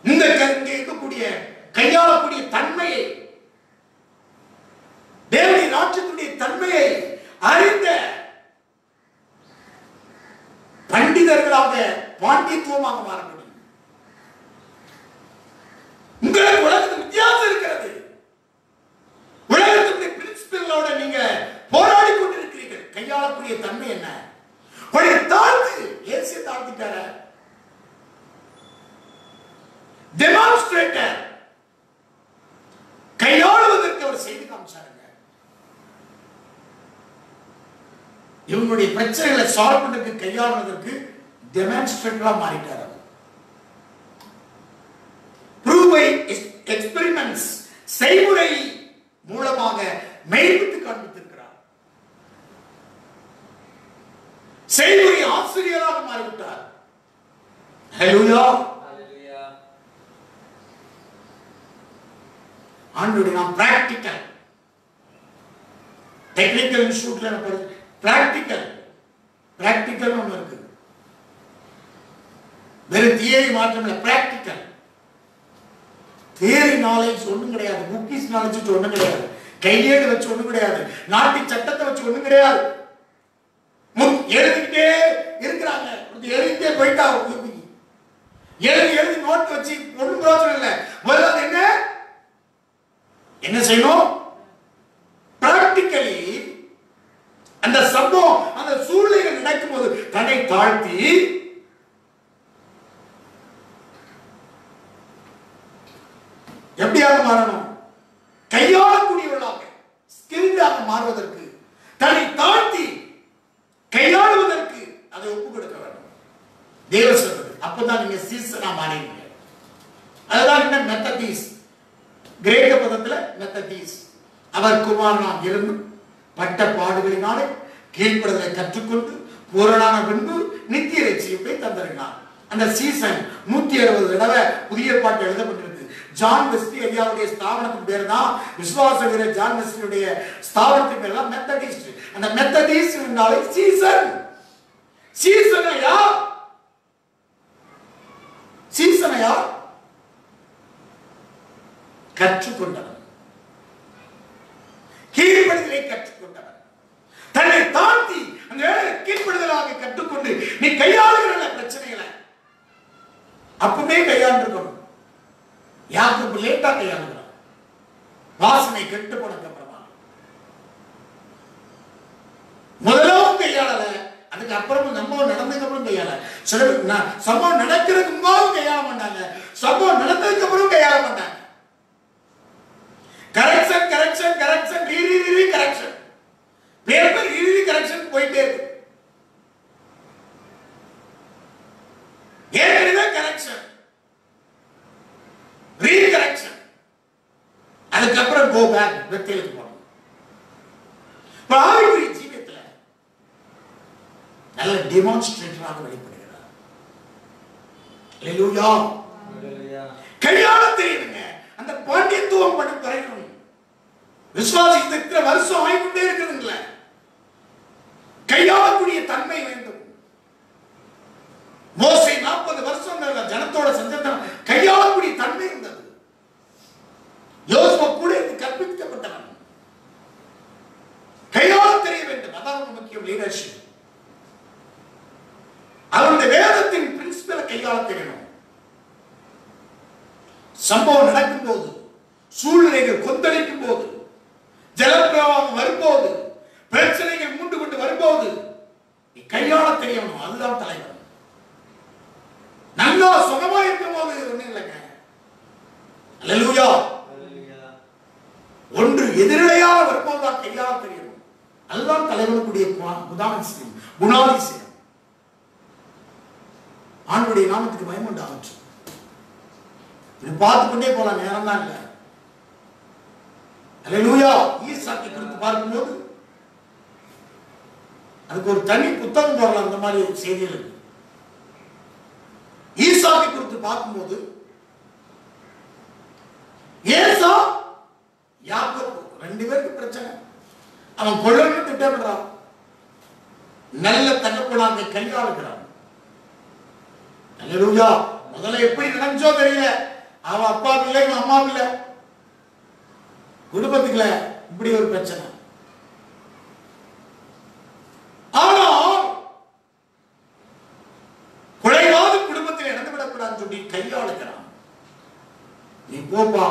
Speaker 2: இந்த இருக்கக்கூடிய கையாளக்கூடிய தன்மையை, தேவனுடைய ராட்சியத்தினுடைய தன்மையை அறிந்த பண்டிதர்களாக பாண்டித்துவமாக மாற முடியும். உங்களுக்கு உலகத்துக்கு வித்தியாசம் இருக்கிறது. உலகத்துடைய பிரின்சிபலோட நீங்க போராடி கொண்டிருக்கிறீர்கள். கையாளக்கூடிய தன்மை என்ன? தாழ்த்து ஏசிய தாழ்த்திட்டார. டெமான்ஸ்ட்ரேட்டர், கையாளுவதற்கு அவர் செய்து காமிச்சாருங்க. இவங்களுடைய பிரச்சனைகளை சால்வ் பண்றதுக்கு கையாளுவதற்கு டெமான்ஸ்ட்ரேட்டரா மாறிட்டார். ப்ரூவை எக்ஸ்பெரிமெண்ட்ஸ் செய்முறை மூலமாக மெய்ப்பித்து காண்பித்திருக்கிறார். செய்முறை ஆசிரியராக மாறிவிட்டார். ஹல்லேலூயா. ஆண்டவருடைய நாம் பிராக்டிக்கல், டெக்னிக்கல் இன்ஸ்டிடியூட்ல பிராக்டிக்கல் ஒன்று இருக்கு. வெறும் தியரி மாற்றம் இல்லை, பிராக்டிக்கல். தியரி நாலேஜ் ஒண்ணும் கிடையாது, புக்கிஸ் நாலேஜ் ஒண்ணும் கிடையாது, கையேடு வச்சு ஒண்ணும் கிடையாது, நாட்டு சட்டத்தை வச்சு ஒண்ணும் கிடையாது. எழுதிக்கிட்டே இருக்கிறாங்க, எழுதிட்டே போயிட்டா எழுதி நோட் வச்சு ஒண்ணும் பிரயோஜனம் இல்லை. முதல்ல என்ன செய்யணும்? பிராக்டிக்கலி அந்த சம்பவம், அந்த சூழ்நிலைகள் நடக்கும் போது தன்னை தாழ்த்தி எப்படியாக மாறணும்? கையாளக்கூடியவர்களாக, ஸ்கில்டாக மாறுவதற்கு, தன்னை தாழ்த்தி கையாளுவதற்கு அதை ஒப்புக் கொடுக்க வேண்டும். தேவ சொல்றது. அப்பதான் நீங்க சீசனா மாறீங்க. அதுதான் என்ன மெத்தடிஸ், கிரேக்க பதத்துல மெத்தடிஸ். அவர் குமாரனாக இருந்தும் பட்ட பாடுகளினாலே கீழ்ப்படுதலை கற்றுக்கொண்டு பூரணான பின்பு நித்திய ரட்சிப்பை தந்தறினார். அந்த சீசன் 160 தடவை புதிய பாட்டு எழுதப்பட்டிருக்கு. ஜான் வெஸ்லி ஐயாவுடைய ஸ்தாபனத்தின் பேர் தான் விசுவாச வீரர் ஜான் வெஸ்லியுடைய ஸ்தாபனத்தின் பேர் தான் மெத்தடிஸ்ட். அந்த மெத்தடிஸ்ட் என்றாலே சீசன். சீசனையா சீசனையா கற்றுக்கொண்டவர், கீழ்ப்படுதலை கற்றுக்கொண்டவர், தன்னை தாழ்த்தி அந்த கீழ்ப்படுதலாக கற்றுக்கொண்டு நீ கையாளுகிற பிரச்சனைகளை அப்பவே கையாண்டிருக்கணும். யாக்கோபு லேட்டா கையாளுகிறான். வாசனை கெட்டு போனதுக்கு அப்புறமா முதலும் கையாளல, அதுக்கு அப்புறமும் சம்பவம் நடந்ததுக்கு அப்புறம் கையாள. சில பேர் சம்பவம் நடக்கிறதுக்கு முன்பாகவும் கையாள மாட்டாங்க, சம்பவம் நடந்ததுக்கு அப்புறம் கையாள மாட்டாங்க. கரெக்ஷன் கரெக்ஷன் கரெக்ஷன் ரீ கரெக்ஷன், பேப்பர் ரீ கரெக்ஷன் போயிட்டே இருக்கு. ஏற்கனவே கரெக்ஷன் ரீ கரெக்ஷன், அதுக்கப்புறம் கோ பேக் வெற்றிலுக்கு போகணும். ஆவிக்குரிய ஜீவியத்தில் நல்ல டெமான்ஸ்ட்ரேட்டராக வெளிப்படுகிறார். அல்லேலூயா. கையாள தெரியுதுங்க, அந்த பாண்டியத்துவம் பண்ணி குறைக்கணும். விசுவாசித்து இத்தனை வருஷம் ஆகிக்கொண்டே இருக்குதுங்கள, கையாளக்கூடிய தன்மை வேண்டும். மோசே 40 வருஷம் ஜனத்தோட சஞ்சரித்தான், கையாளக்கூடிய தன்மை இருந்தது. யோசுவா கூட இது கற்பிக்கப்பட்டவன். கையாள தெரிய வேண்டும், அதான் முக்கியம். லீடர்ஷிப், அவருடைய வேதத்தின் பிரின்சிபலை கையாள தெரியணும். சம்பவம் நடக்கும் போது, சூழ்நிலைகள் கொந்தளிக்கும் போது, ஜலப்பிரவாகம் வரும்போது, பிரச்சனைகள் மூண்டு கொண்டு வரும்போது கையாள தெரியணும். அதுதான் தலைவர். நல்லா சுகமா இருக்கும் போது ஒண்ணு இல்லைங்க. அல்லேலூயா. ஒன்று எதிரிலையாக வரும்போதுதான் கையாள தெரியணும். அதுதான் தலைவனுடைய குணாதிசயம். ஆண்டுடைய நாமத்துக்கு பயமுண்டாச்சு. இது பார்த்து கொண்டே போலாம், நேரம் தான் இல்லை. அல்லேலூயா. ஈசாக்கை குறித்து பார்க்கும்போது அதுக்கு ஒரு தனி புத்தகம் போடலாம். அந்த மாதிரி செய்திகள் இருக்கு. ஈசாக்கை குறித்து பார்க்கும்போது ஏசா யாக்கோபு 2 பேருக்கு பிரச்சனை. அவன் கொல்லணும்னு திட்டமிடுறான், நல்ல தகப்பனாக கையாளுகிறான். அல்லேலூயா. முதல்ல எப்படி நடந்துச்சோ தெரியல, அவன் அப்பா பிள்ளை இவன் அம்மா பிள்ளை, குடும்பத்துக்குள்ள இப்படி ஒரு பிரச்சனை. ஆனா குறைவாத குடும்பத்தில் இறந்துவிடக்கூடாதுன்னு சொல்லி கையாளுகிறான். நீ போப்பா.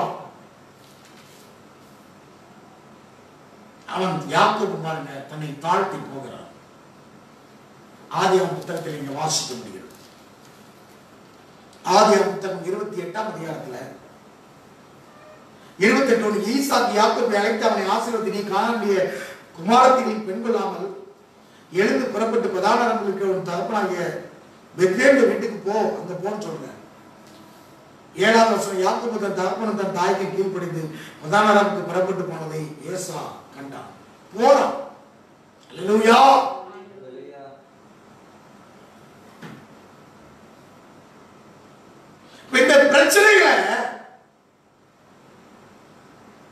Speaker 2: அவன் யாக்கோபு பாருங்க தன்னை தாழ்த்தி போகிறான். ஆதியாகம புத்தகத்தில் இங்க வாசிக்க முடிகிறது. ஆதியாகம புத்தகம் 28ஆம் அதிகாரத்துல 28 ஈசாக்கு யாக்கோபை அழைத்து அவனை ஆசீர்வதி, நீ காணக்கூடிய குமாரத்தின் பெண் கொள்ளாமல் எழுந்து புறப்பட்டு பதானங்களுக்கு அவன் தகப்பனாகிய பெத்லேம் வீட்டுக்கு போ, அங்க போன்னு சொல்றேன். 7ஆம் வருஷம் யாக்கோபு தன் தகப்பனும் தன் தாய்க்கு கீழ்ப்படிந்து பதானராமுக்கு புறப்பட்டு போனதை ஏசா கண்டான். போறான். அல்லேலூயா. இந்த பிரச்சனைகளை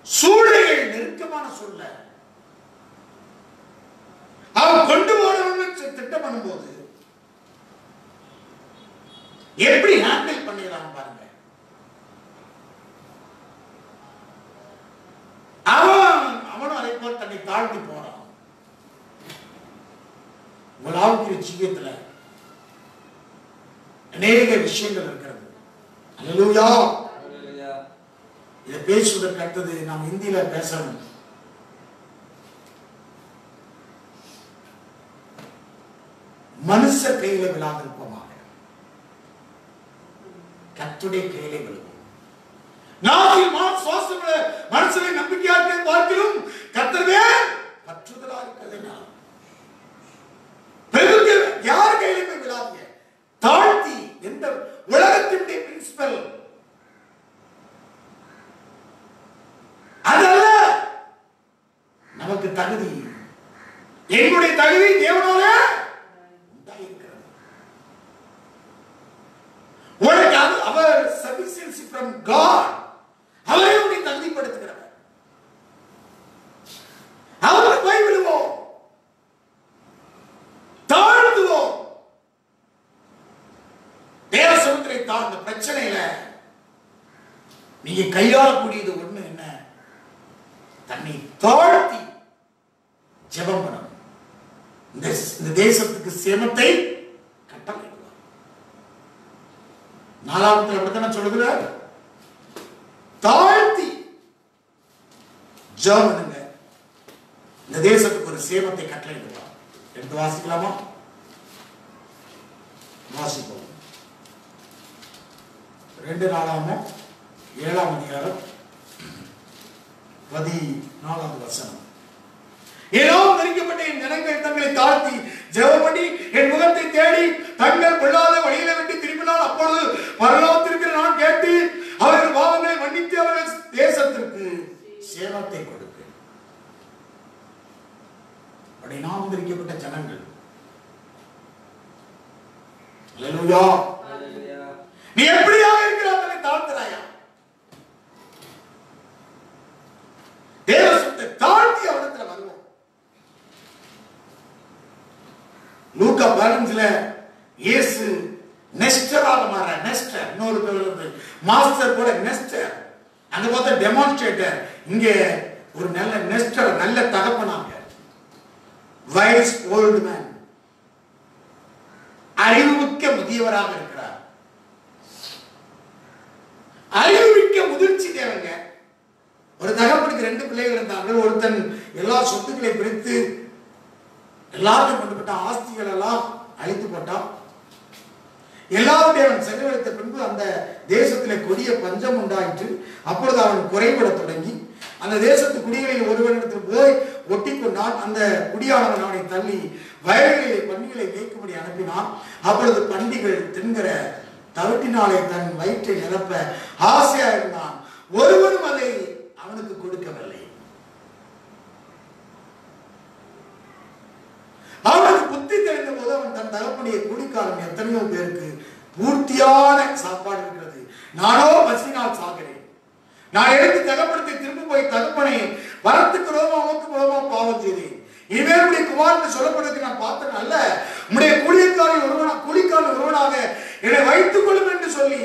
Speaker 2: சூழ்நிலைகள் நெருக்கமான சூழ்நிலை அவன் கொண்டு போறவன்னு திட்டம் பண்ணும்போது எப்படி ஹேண்டில் பண்ணிடலாம் பாருங்க. அவனும் அதே போல் தன்னை தாழ்த்தி போறான். உலகிற ஜீவியத்துல அநேக விஷயங்கள் இருக்கிறது. அல்லேலூயா. இதை பேசுவதற்கு அடுத்தது நாம் இந்தியில பேசணும். மனுஷ கையில விழாதிருப்போமாக, கர்த்தருடைய கையிலே விழுவோம். மனுஷனை நம்பிக்கையாக பார்க்கிறோம், கர்த்தரே பற்றுதலா இருக்கிறதுனா யார் கையிலுமே விழாதீங்க. தாழ்த்தி எந்த உலகத்தினுடைய பிரின்சிபல் அதல்ல நமக்கு தகுதி. என்னுடைய தகுதி தேவனால உண்டாயிருக்கிறது. உனக்கு அவர் sufficiency from God, அவரை உன்னை தகுதிப்படுத்துகிறவர். அவருக்கு போய் விடுவோம், தாழ்ந்துவோம். தேவ சமுத்திரை தாழ்ந்த பிரச்சனையில நீங்க கையாளக்கூடியது ஒண்ணு என்ன? தன்னை தாழ்த்தி ஜெபம் பண்ணணும். இந்த தேசத்துக்கு சேமத்தை கட்டளையிடுவார். 4ஆவது அப்படித்தானே சொல்லுகிறார், தாழ்த்தி ஜெபம் பண்ணுங்க, இந்த தேசத்துக்கு ஒரு சேவத்தை கட்டளையிடுவார். எடுத்து வாசிக்கலாமா? வாசிப்போம். 2 நாளாகமம் 7ஆம் அதிகாரம் 14வது வசனம். ஏதோ நெருக்கப்பட்ட என் ஜனங்கள் தங்களை தாழ்த்தி ஜெபம் பண்ணி என் முகத்தை தேடி தங்கள் கொள்ளாத வழியில விட்டு திரும்பினால் அப்பொழுது பரலோகத்திற்கு நான் கேட்டு அவர்கள் பாவங்களை மன்னித்து அவர்கள் தேசத்திற்கு சேவத்தை கொடுப்பேன். அப்படி நாம் நெருக்கப்பட்ட ஜனங்கள், அல்லேலூயா, நீ எப்படியாக இருக்கிறாய் தன்னை தாழ்த்துறாயா? தேவசத்தை தாழ்த்தி அவரிடத்துல வருவோம். லூக்கா 15ல இயேசு நெஸ்டராக மாற, நெஸ்டர் இன்னொரு பேர் மாஸ்டர் போல நெஸ்டர், அங்க பார்த்தா டெமான்ஸ்ட்ரேட்டர், இங்க ஒரு நல்ல நெஸ்டர், நல்ல தகப்பனாக, வைஸ் ஓல்டு மேன், அறிவுமிக்க முதியவராக இருக்கிறார். அறிவுமிக்க முதிர்ச்சி தேவைங்க. ஒரு தகப்பனுக்கு 2 பிள்ளைகள் இருந்தார்கள். ஒருத்தன் எல்லா சொத்துக்களை பிரித்து எல்லாரும் கொண்டு போட்டான், ஆஸ்திகள் எல்லாம் அழித்து போட்டான். எல்லாருடைய அவன் செலவழித்த பின்பு அந்த தேசத்திலே கொடிய பஞ்சம் உண்டாயிற்று. அப்பொழுது அவன் குறைபட தொடங்கி அந்த தேசத்து குடிகளில் ஒருவனிடத்தில் போய் ஒட்டி கொண்டான். அந்த குடியானவன் அவனை தள்ளி வயல்களிலே பண்டிகளை மேய்க்கும்படி அனுப்பினான். அப்பொழுது பண்டிகள் தின்கிற தவிட்டினாலே தன் வயிற்றை நிரப்ப ஆசையா இருந்தான். ஒருவரும் அதை அவனுக்கு கொடுக்கவில்லை. அவனுக்கு புத்தி தெரிந்த போது அவன் தன் தகப்பனுடைய கூலிக்காரன் எத்தனையோ பேருக்கு பூர்த்தியான சாப்பாடு இருக்கிறது, நானோ பசினால் சாகிறேன். நான் எடுத்து தகப்பனத்தை திரும்ப போய் தகப்பனை வரத்துக்கு ரோமா அவனுக்கு ரோமா பாவம் செய்தேன். இனிமேல் குமாரன் சொல்லப்படுவதற்கு நான் பார்த்தேன் அல்ல, உடைய கூலிக்காரன் ஒருவனாக என்னை வைத்துக் கொள்ளும் என்று சொல்லி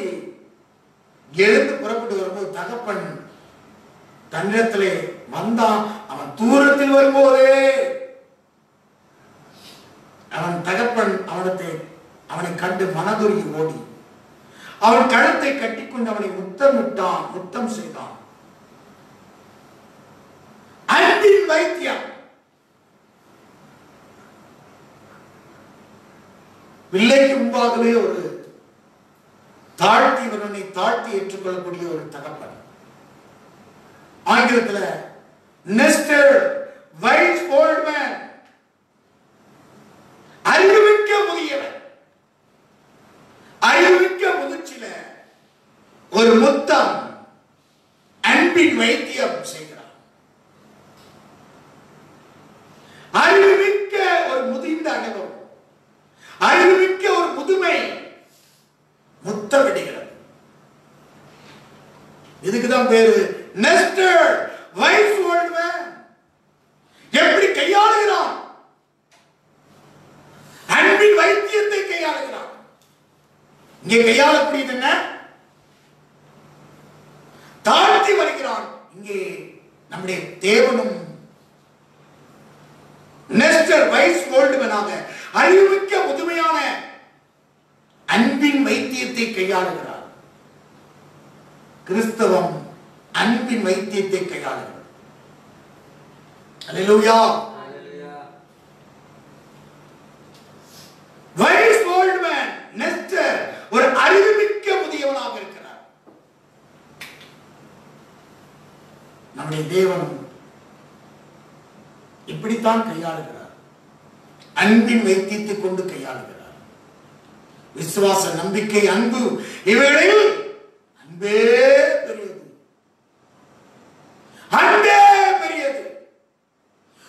Speaker 2: எழுந்து புறப்பட்டு வரும்போது தகப்பன் தன்னிடத்திலே வந்தான். அவன் தூரத்தில் வரும்போதே அவன் தகப்பன் அவனை கண்டு மனதுருகி ஓடி அவன் கழுத்தை கட்டிக்கொண்டு அவனை முத்தம் செய்தான். அன்பின் வைத்தியம். பிள்ளைக்கு முன்பாகவே ஒரு தாழ்த்தி ஏற்றுக்கொள்ளக்கூடிய ஒரு தகப்பன். ஆங்கிலத்தில் நெஸ்டர் வைஸ் ஓல்ட் மேன், அறிவுமிக்க முதியவன், அறிவுமிக்க முதிர்ச்சியில ஒரு முத்தம், அன்பின் வைத்தியம் செய்கிறார். அறிவுமிக்க ஒரு முதிர்ந்த அனுபவம், அறிவுமிக்க ஒரு முதுமை முத்தமிடுகிறது. இதுக்குதான் பேரு நெஸ்டர் வைஸ் ஓல்ட் மேன். எப்படி கையாளுகிறான்? அன்பின் வைத்தியத்தை கையாளுகிறான். இங்கே கையாளக்கூடியது என்ன? தாழ்த்தி வருகிறான். இங்கே நம்முடைய தேவனும் நெஸ்டர் வைஸ் ஓல்ட் மேனாக அறிவுமிக்க முதுமையான அன்பின் வைத்தியத்தை கையாளுகிறார். கிறிஸ்தவம் அன்பின் வைத்தியத்தை கையாளுகிறது. அல்லேலூயா. வைஸ் ஓல்ட் மேன் நெஸ்டர் ஒரு அறிவுமிக்க முதியவனாக இருக்கிறார். நம்முடைய தேவன் இப்படித்தான் கையாளுகிறார். அன்பின் வைத்தியத்தை கொண்டு கையாளுகிறார். விசுவாச, நம்பிக்கை, அன்பு, இவைகளில் அன்பே பெரியது. அன்பே பெரியது.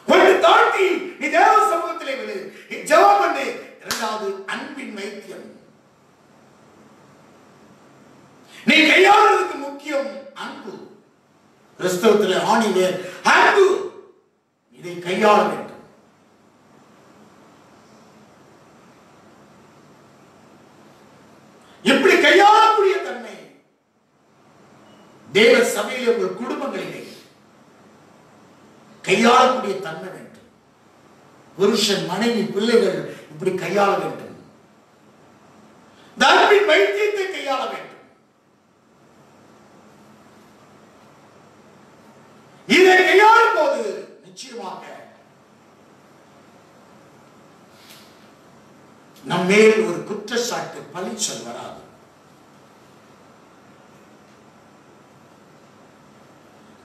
Speaker 2: ஒன்று தாழ்த்தி நீ தேவ சமூகத்திலே விழு, ஜெபம் பண்ணு. இரண்டாவது அன்பின் வைத்தியம். நீ கையாளுவதற்கு முக்கியம் அன்பு. கிறிஸ்தவத்திலே ஆணிவே அன்பு. இதை கையாள வேண்டும். எப்படி கையாளக்கூடிய தன்மை தேவ சபையிலே உங்கள் குடும்பங்களிலே கையாளக்கூடிய தன்மை வேண்டும். புருஷன், மனைவி, பிள்ளைகள் இப்படி கையாள வேண்டும். அன்பின் வைத்தியத்தை கையாள வேண்டும். நம் மேல் ஒரு குற்றச்சாட்டு பழிச்சொல் வராது.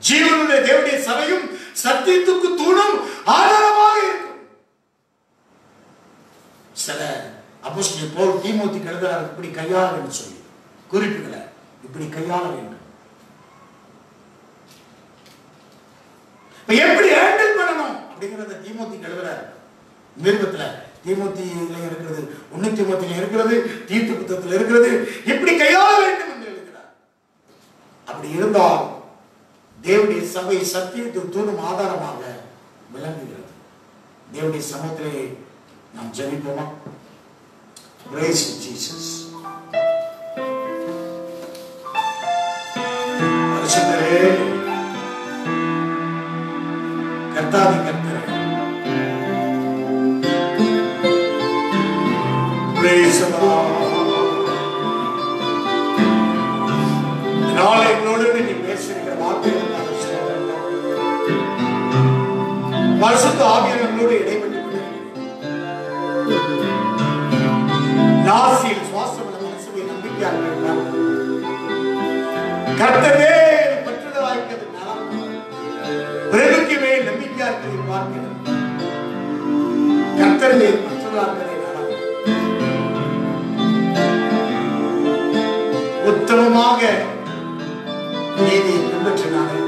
Speaker 2: ஜீவனுடைய தேவனுடைய சபையும் சத்தியத்துக்கு தூணும் ஆதாரமாக இருக்கும். சில அப்போஸ்தலன் பவுல் தீமோத்தேயுக்கு எழுதுறார், இப்படி கையாள வேண்டும் சொல்லி குறிப்புகளை இப்படி கையாள வேண்டும். எப்படி ஹேண்டில் பண்ணணும் அப்படிங்கறத தீமோத்தேயுக்கு எழுதுறார். நிருபத்துல தீமோத்தேயுல இருக்கிறது, 1 தீமோத்தேயுல இருக்கிறது, தீத்து புத்தகத்துல இருக்கிறது, எப்படி கையாள வேண்டும் என்று எழுதுகிறார். அப்படி இருந்தால் தேவனுடைய சபை சத்தியத்துக்கு தூணும் ஆதாரமாக விளங்குகிறது. தேவனுடைய சமூகத்திலே நாம் ஜெபிப்போமா? Praise Jesus. பரிசுத்தரே, கர்த்தாதி கர்த்தரே, praise the Lord. நாளை எங்களோடு நீ பேசுகிற வார்த்தைகள் பரிசுத்த ஆவியானவரோடு இடைப்பட்டு நாசியில் சுவாசம் மனசுவை நம்பிக்கையாக இருந்தார். கர்த்தரே பற்றுதலாய்க்கிறது நலம், பிரபுக்குமே நம்பிக்கையாக இருக்கிறதை பார்க்கிறது. கர்த்தரே பற்றுதலாய்க்கிறது நலம். உத்தமமாக நீதியை பின்பற்றினாரே,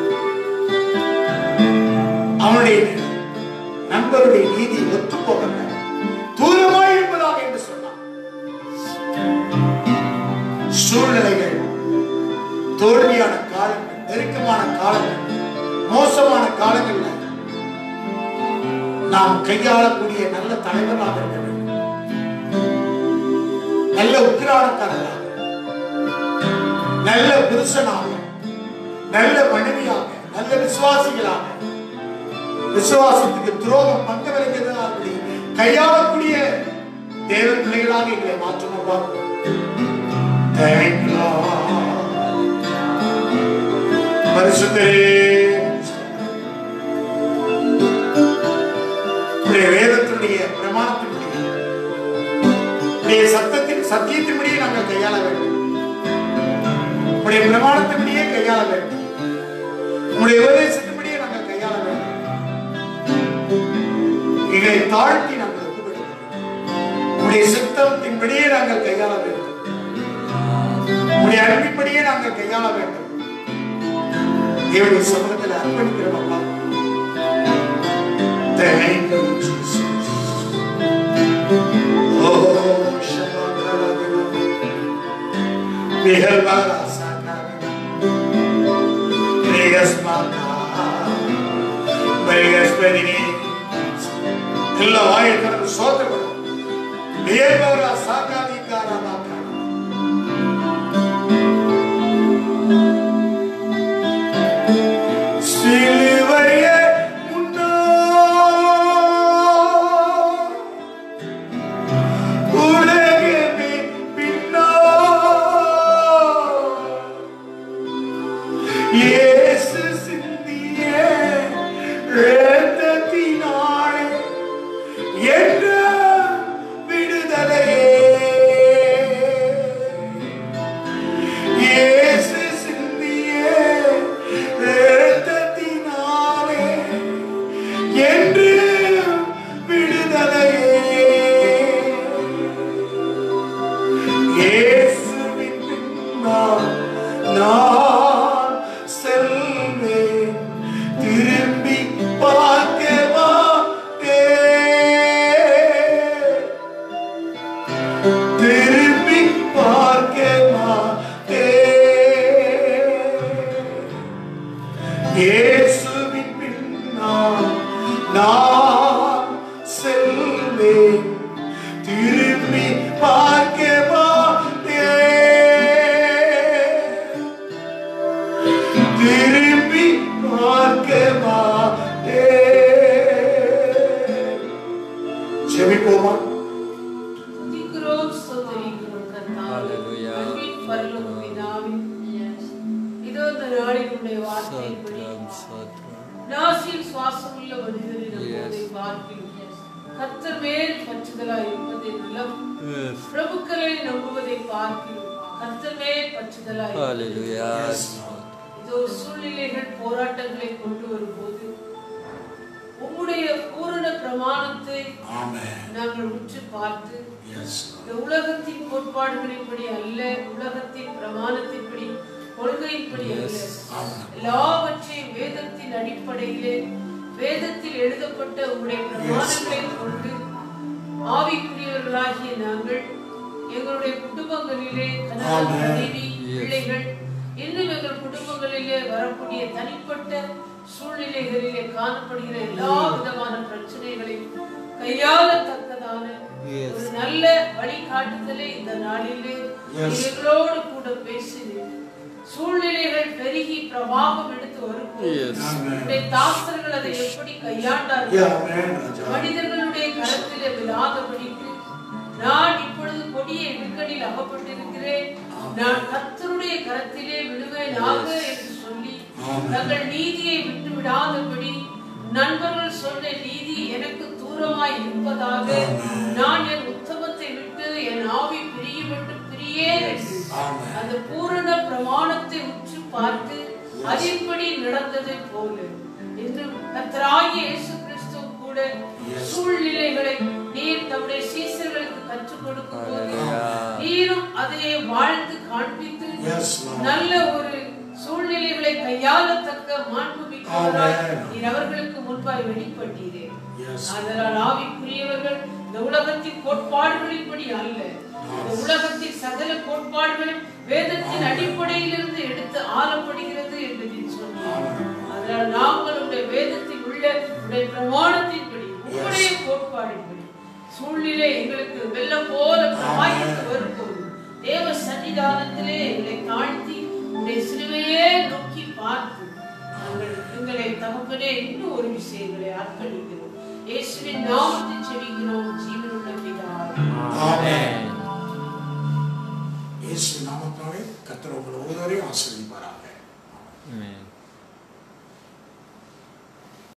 Speaker 2: அவனுடைய நண்பருடைய நீதி ஒத்து போகல, தூரமாய் இருப்பதாக என்று சொன்னார். சூழ்நிலைகள், தோல்வியான காலங்கள், நெருக்கமான காலங்கள், மோசமான காலங்கள்ல நாம் கையாளக்கூடிய நல்ல தலைவராக இருக்க வேண்டும். நல்ல உக்கிரானக்காரராக, நல்ல புருஷனாக, நல்ல மனைவியாக, நல்ல விசுவாசிகளாக, விசுவாசத்துக்கு துரோகம் பங்க விளைக்கிறதால் கையாளக்கூடிய தேவ பிள்ளைகளாக எங்களை மாற்றமா. பரிசுத்தரே, வேதத்தினுடைய பிரமாணத்தினுடைய சத்தியத்தின்படியே நாங்கள் கையாள வேண்டும். உடைய பிரமாணத்தின்படியே கையாள வேண்டும். உடைய உபதேசத்தின்படியே நாங்கள் கையாள வேண்டும். எங்களை தாழ்த்தி நாங்கள் ஒப்புக்கொடுக்கிறோம். உடைய சித்தத்தின்படியே நாங்கள் கையாள வேண்டும். உடைய அன்பின்படியே நாங்கள் கையாள வேண்டும். தேவனுடைய சமூகத்தில் அர்ப்பணிக்கிறோம். அப்பா, thank you Jesus. Oh Shabbat Bihelbara Sakana Regas Mata Regas Pedini எல்லா வாயிற்று சோதரப்படும். Bihelbara Sakani Karamaka சிலுவையே முன்னோ உலகமே பின்னோ இயேசு சிந்திய இரத்தத்தினாலே என்ற விடுதலையே, இயேசு சிந்திய இரத்தத்தினாலே என்று விடுதலையே, இயேசுவின் பின்னால் நான் செல்வேன், திரும்பி பார்க்க மாட்டேன், திரும்பி பார்க்க மாட்டேன். இயேசுவின் பின்னால் நான் செல்வேன், திரும்பி பார்க்க மாட்டேன், திரும்பி பார்க்க மாட்டேன். ஜெபிப்போமா?
Speaker 4: துதிக்கிறோம், ஸ்தோத்திரிக்கிறோம் கர்த்தாவே.
Speaker 1: Hallelujah.
Speaker 4: அன்பின் பரலோக பிதாவே, இதோ இந்த நாளில் உம்முடைய வார்த்தையின்படி
Speaker 1: சோத்ரம்
Speaker 4: நாசில் சுவாசமுள்ள மனிதரை நம்மோடு பார்க்கிறோம். கர்த்தர் மேல் பற்றுதலாய் இருப்பதே நலம். பிரபுக்களை நம்புவதை பார்க்கிறோம். கர்த்தர் மேல் பற்றுதலாய்.
Speaker 1: Hallelujah.
Speaker 4: இதோ சூழ்நிலைகள் போராட்டங்களை கொண்டு வரும்போது உம்முடைய பூரண பிரமாணத்தை நாங்கள் உற்று பார்த்து இந்த உலகத்தின் கோட்பாடுகளின்படி அல்ல, உலகத்தின் பிரமாணத்தின்படி, கொள்கையின்படி அல்ல, எல்லாவற்றையும் வேதத்தின் அடிப்படையிலே, வேதத்தில் எழுதப்பட்ட உங்களுடைய பிரமாணங்களை கொண்டு ஆவிக்குரியவர்களாகிய நாங்கள் எங்களுடைய குடும்பங்களிலே கணவன், மனைவி, பிள்ளைகள், இன்னும் எங்கள் குடும்பங்களிலே வரக்கூடிய தனிப்பட்ட சூழ்நிலைகளிலே காணப்படுகிற எல்லா விதமான பிரச்சனைகளையும் கையாளத்தக்கதான ஒரு நல்ல வழிகாட்டுதலை இந்த நாளிலே எங்களோடு கூட பேசினேன். சூழ்நிலைகள் பெருகி பிரவாகம் எடுத்து வரும்போது தாசர்கள் அதை எப்படி கையாண்டார்கள், மனிதர்களுடைய கரத்திலே விழாதபடிக்கு நான் இப்பொழுது கொடிய இடுக்கணில் அகப்பட்டிருக்கிறேன், நான் கர்த்தருடைய கரத்திலே விழுவேனாக என்று சொல்லி தங்கள் நீதியை விட்டு விடாதபடி, நண்பர்கள் சொன்ன நீதி எனக்கு தூரமாய் இருப்பதாக, நான் என் உத்தமத்தை விட்டு என் ஆவி பிரியும் என்று பிரியேன் என்று அந்த பூரண பிரமாணத்தை உற்று பார்த்து அதின்படி நடந்ததை போல இன்று கர்த்தராகிய இயேசு கிறிஸ்து கூட சூழ்நிலைகளை நீர் தம்முடைய சீசர்களுக்கு கற்றுக் கொடுக்கும் போது நீரும் அதையே வாழ்ந்து காண்பித்து நல்ல ஒரு சூழ்நிலைகளை கையாளத்தக்க மாண்புமிக்கவராய் நீர் அவர்களுக்கு முன்பாய் வெளிப்பட்டீரே. அதனால் ஆவிக்குரியவர்கள் இந்த உலகத்தின் கோட்பாடுகளின்படி அல்ல, இந்த உலகத்தின் சகல கோட்பாடுகளும் வேதத்தின் அடிப்படையிலிருந்து எடுத்து ஆளப்படுகிறது என்று நீ சொன்னார். அதனால் நாங்கள் உடைய வேதத்தில் உள்ள உடைய பிரமாணத்தின்படி, உங்களுடைய கோட்பாடின்படி சூழ்நிலை எங்களுக்கு வெள்ளம் போல பிரவாகித்து வரும்போது தேவ சன்னிதானத்திலே எங்களை தாழ்த்தி உடைய சிலுவையே நோக்கி பார்த்து நாங்கள் எங்களை தகப்பனே இன்னும் ஒரு விஷயங்களை அர்ப்பணிக்கிறோம். இயேசுவின் நாமத்தில் ஜெபிக்கிறோம் ஜீவனுள்ள பிதாவே.
Speaker 3: ஆமென். இயேசு நாமத்தினாலே கர்த்தர் உங்களை ஒவ்வொருவரையும் ஆசீர்வதிப்பார்.